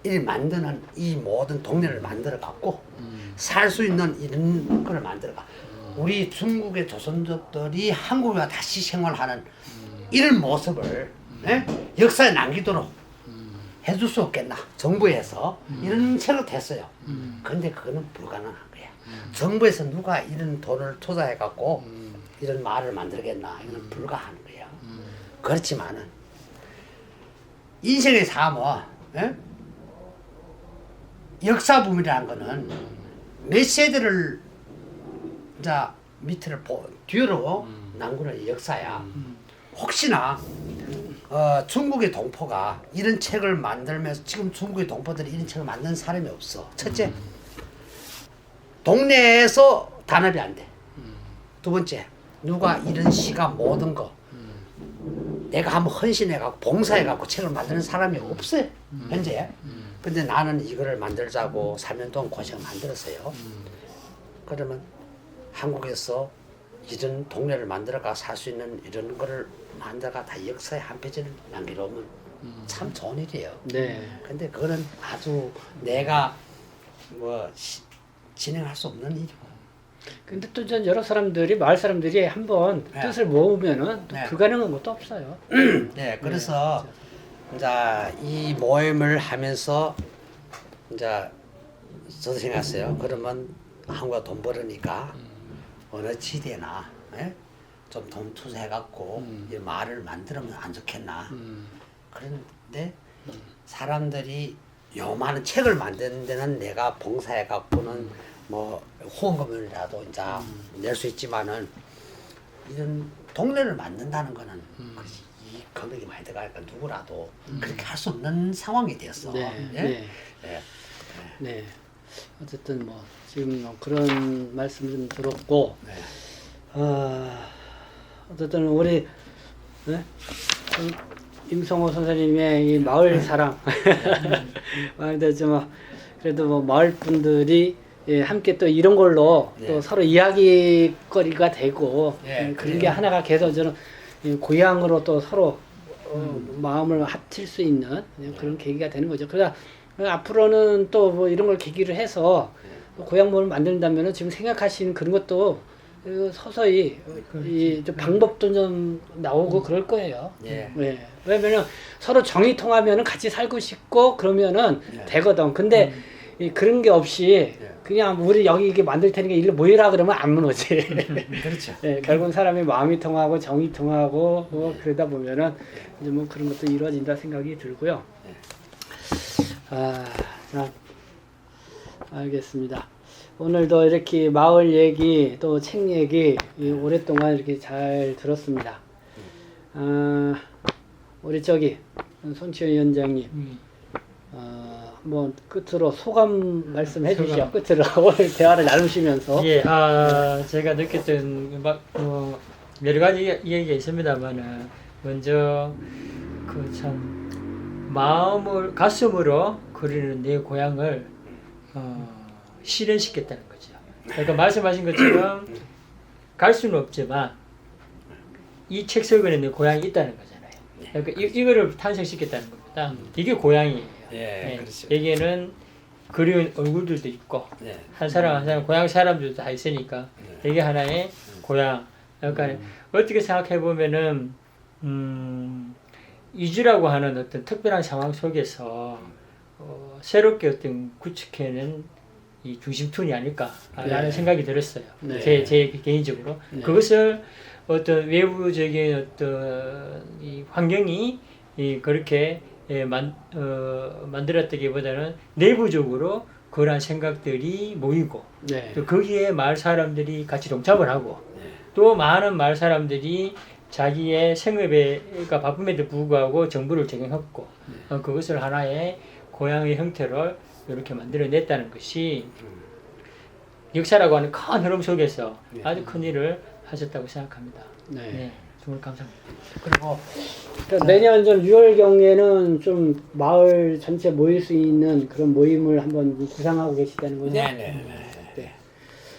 이 만드는 이 모든 동네를 만들어갖고 살 수 있는 이런 거를 만들어가. 우리 중국의 조선족들이 한국에 다시 생활하는 이런 모습을 예? 역사에 남기도록 해줄 수 없겠나. 정부에서 이런 책을 했어요. 근데 그거는 불가능한 거야. 정부에서 누가 이런 돈을 투자해갖고 이런 말을 만들겠나. 이거는 불가하는 거야. 그렇지만은 인생의 삶은 예? 역사 부분이라는 거는 몇 세대를 이제 밑을 뒤로 남구는 역사야. 혹시나 중국의 동포가 이런 책을 만들면서 지금 중국의 동포들이 이런 책을 만든 사람이 없어. 첫째, 동네에서 단합이 안 돼. 두 번째, 누가 이런 시가 모든 거 내가 한번 헌신해갖고 봉사해갖고 책을 만드는 사람이 없어요. 현재. 근데 나는 이거를 만들자고 3년 동안 고생을 만들었어요. 그러면 한국에서 이런 동네를 만들어가 살 수 있는 이런 거를 만들어가 다 역사에 한 페이지를 남기려면 참 좋은 일이에요. 네. 근데 그거는 아주 내가 진행할 수 없는 일이고. 근데 또 전 여러 사람들이 마을 사람들이 한번 네. 뜻을 모으면은 또 네. 불가능한 것도 없어요. 네, 그래서 이제 이 모임을 하면서 이제 저도 생각했어요. 그러면 한국가 돈 벌으니까 어느 지대나 좀 돈 투자해갖고 이 마을을 만들면 안 좋겠나. 그런데 사람들이 요만한 책을 만드는 데는 내가 봉사해갖고는 뭐 후원금이라도 이제 낼 수 있지만은 이런 동네를 만든다는 거는 이 금액이 많이 들어가니까 누구라도 그렇게 할 수 없는 상황이 되었어. 네, 예? 네. 예. 네. 어쨌든 뭐 지금 뭐 그런 말씀 좀 들었고, 네. 어쨌든 우리 네? 임성호 선생님의 이 마을 사랑, 근데 좀 그래도 뭐 마을 분들이 예, 함께 또 이런 걸로 네. 또 서로 이야기거리가 되고 네, 그런 게 그래요. 하나가 계속 저는 이 고향으로 또 서로 마음을 합칠 수 있는 그런 계기가 되는 거죠. 그러다 앞으로는 또 뭐 이런 걸 계기로 해서 고향 마을 만든다면은 지금 생각하시는 그런 것도 서서히 좀 방법도 좀 나오고 그럴 거예요. 예. 네. 왜냐면은 서로 정이 통하면은 같이 살고 싶고 그러면은 네. 되거든. 근데 그런 게 없이 그냥 우리 여기 이게 만들 테니까 일로 모이라 그러면 안 무너지. 그렇죠. 네, 결국은 사람이 마음이 통하고 정이 통하고 뭐 그러다 보면은 이제 뭐 그런 것도 이루어진다 생각이 들고요. 자, 알겠습니다. 오늘도 이렇게 마을 얘기 또 책 얘기 오랫동안 이렇게 잘 들었습니다. 우리 저기 손치현 위원장님 한번 끝으로 소감 말씀해 주시죠. 끝으로 오늘 대화를 나누시면서. 예, 제가 느꼈던 여러 가지 얘기가 있습니다만은 먼저 그 참 가슴으로 그리는 내 고향을 실현시켰다는 거죠. 그러니까 말씀하신 것처럼 갈 수는 없지만 이 책 속에는 내 고향이 있다는 거잖아요. 그러니까 이거를 탄생시켰다는 겁니다. 이게 고향이에요. 예, 예, 그렇죠. 여기에는 그리운 얼굴들도 있고 네. 한 사람 고향 사람들도 다 있으니까 이게 하나의 고향. 그러니까 어떻게 생각해 보면은 이주라고 하는 어떤 특별한 상황 속에서 새롭게 어떤 구축해낸 이 중심톤이 아닐까라는 네. 생각이 들었어요. 네. 제 개인적으로 그것을 어떤 외부적인 어떤 이 환경이 그렇게 만들었다기보다는 내부적으로 그러한 생각들이 모이고 네. 또 거기에 마을 사람들이 같이 동참을 하고 또 많은 마을 사람들이 자기의 생업에가 바쁨에도 불구하고 정보를 제공했고 그것을 하나의 고향의 형태로 이렇게 만들어냈다는 것이 역사라고 하는 큰 흐름 속에서 아주 큰 일을 하셨다고 생각합니다. 네. 네, 정말 감사합니다. 그리고 그러니까 내년 좀 6월 경에는 좀 마을 전체 모일 수 있는 그런 모임을 한번 구상하고 계시다는 거죠? 네네. 네.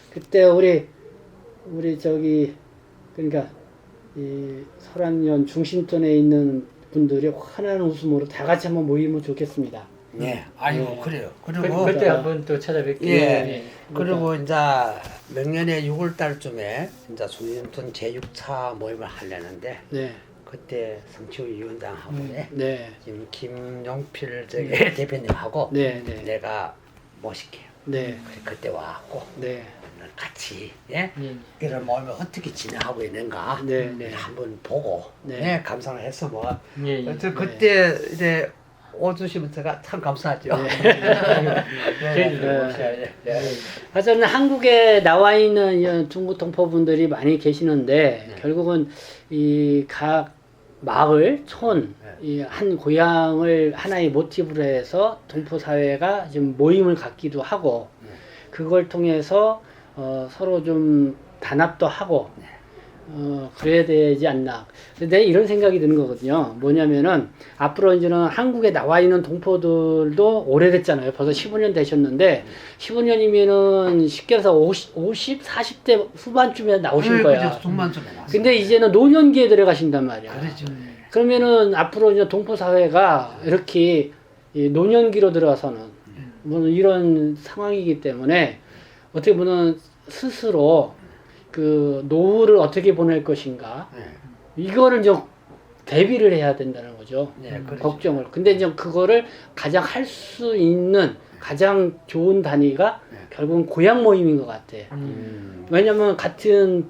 그때 우리 저기 그러니까 이 설안면 중심촌에 있는 분들이 환한 웃음으로 다 같이 한번 모이면 좋겠습니다. 네, 아이고 네. 그래요. 그리고 그때 한번 또 찾아뵐게요. 예. 네. 그리고 이제 명년에 6월 달쯤에 이제 중심촌 제6차 모임을 하려는데 네. 그때 성치우 위원장하고 네. 지금 김용필 저기 대표님하고 네. 네. 내가 모실게요. 네. 그때 와갖고 네. 같이 예? 네. 이런 모임을 어떻게 진행하고 있는가 네. 네. 한번 보고 네. 예, 감상을 해서 뭐 예, 예. 그때 이제 오주시면 제가 참 감사하죠. 저희도 네. 네. 하여튼 한국에 나와 있는 이 중국 동포분들이 많이 계시는데 결국은 이 각 마을, 촌, 이 한 고향을 하나의 모티브로 해서 동포 사회가 지금 모임을 갖기도 하고 그걸 통해서 서로 좀 단합도 하고 그래야 되지 않나. 근데 이런 생각이 드는 거거든요. 뭐냐면은 앞으로 이제는 한국에 나와 있는 동포들도 오래됐잖아요. 벌써 15년 되셨는데 15년이면은 쉽게 해서 50, 40대 후반쯤에 나오신 거야. 중반쯤에 나왔어요. 근데 이제는 노년기에 들어가신단 말이야. 그렇죠. 그러면은 앞으로 이제 동포 사회가 이렇게 이 노년기로 들어가서는 뭐 이런 상황이기 때문에 어떻게 보면 스스로 그 노후를 어떻게 보낼 것인가 네. 이거를 좀 대비를 해야 된다는 거죠. 네, 그렇죠. 걱정을. 근데 이제 그거를 가장 할 수 있는 가장 좋은 단위가 결국은 고향 모임인 것 같아. 왜냐면 같은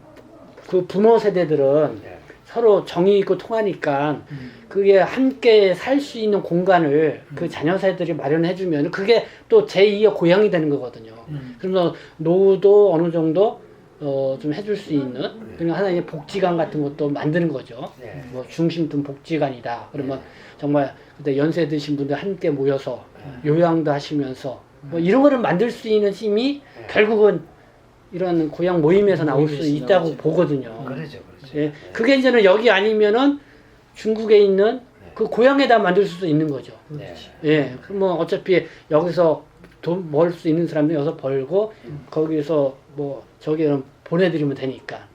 그 부모 세대들은 네. 서로 정이 있고 통하니까 그게 함께 살 수 있는 공간을 그 자녀 세대들이 마련해 주면 그게 또 제2의 고향이 되는 거거든요. 그래서 노후도 어느 정도 좀 해줄 수 있는 그냥 하나의 복지관 같은 것도 만드는 거죠. 네. 뭐 중심든 복지관이다. 그러면 정말 그때 연세 드신 분들 함께 모여서 요양도 하시면서 뭐 이런 거를 만들 수 있는 힘이 결국은 이런 고향 모임에서 나올 수 모임에서 있다고 나오죠. 보거든요. 그렇죠. 그렇죠. 예, 그게 이제는 여기 아니면은 중국에 있는 그 고향에다 만들 수도 있는 거죠. 네. 예, 그럼 뭐 어차피 여기서 돈 벌 수 있는 사람들 여기서 벌고 거기서 뭐 저기는 보내드리면 되니까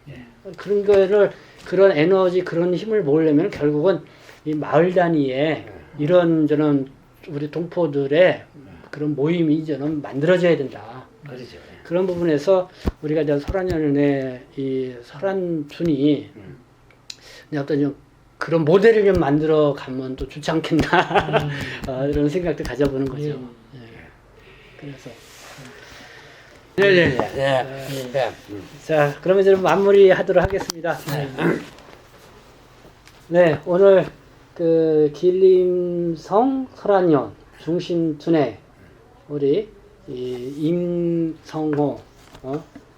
그런 거를 그런 에너지 그런 힘을 모으려면 결국은 이 마을 단위에 이런 저는 우리 동포들의 그런 모임이 이제는 만들어져야 된다. 그렇죠. 그런 부분에서 우리가 이제 설안연의 이 설안촌이 어떤 좀 그런 모델을 좀 만들어 가면 또 좋지 않겠나 이런 생각도 가져보는 거죠. 예. 그래서 네네네. 네. 네. 자 그러면 이제 마무리하도록 하겠습니다. 네 오늘 그 길림성 설안연 중심촌에 우리 이 임성호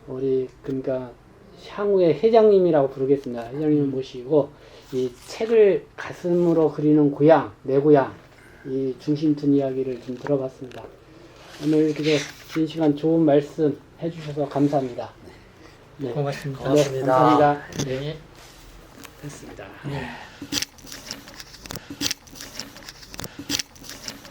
우리 그러니까 향후의 회장님이라고 부르겠습니다. 회장님을 모시고 이 책을 가슴으로 그리는 고향, 내 고향 이 중심 둔 이야기를 좀 들어봤습니다. 오늘 이렇게 긴 시간 좋은 말씀 해주셔서 감사합니다. 네. 고맙습니다. 고맙습니다. 네, 감사합니다. 네. 됐습니다. 네.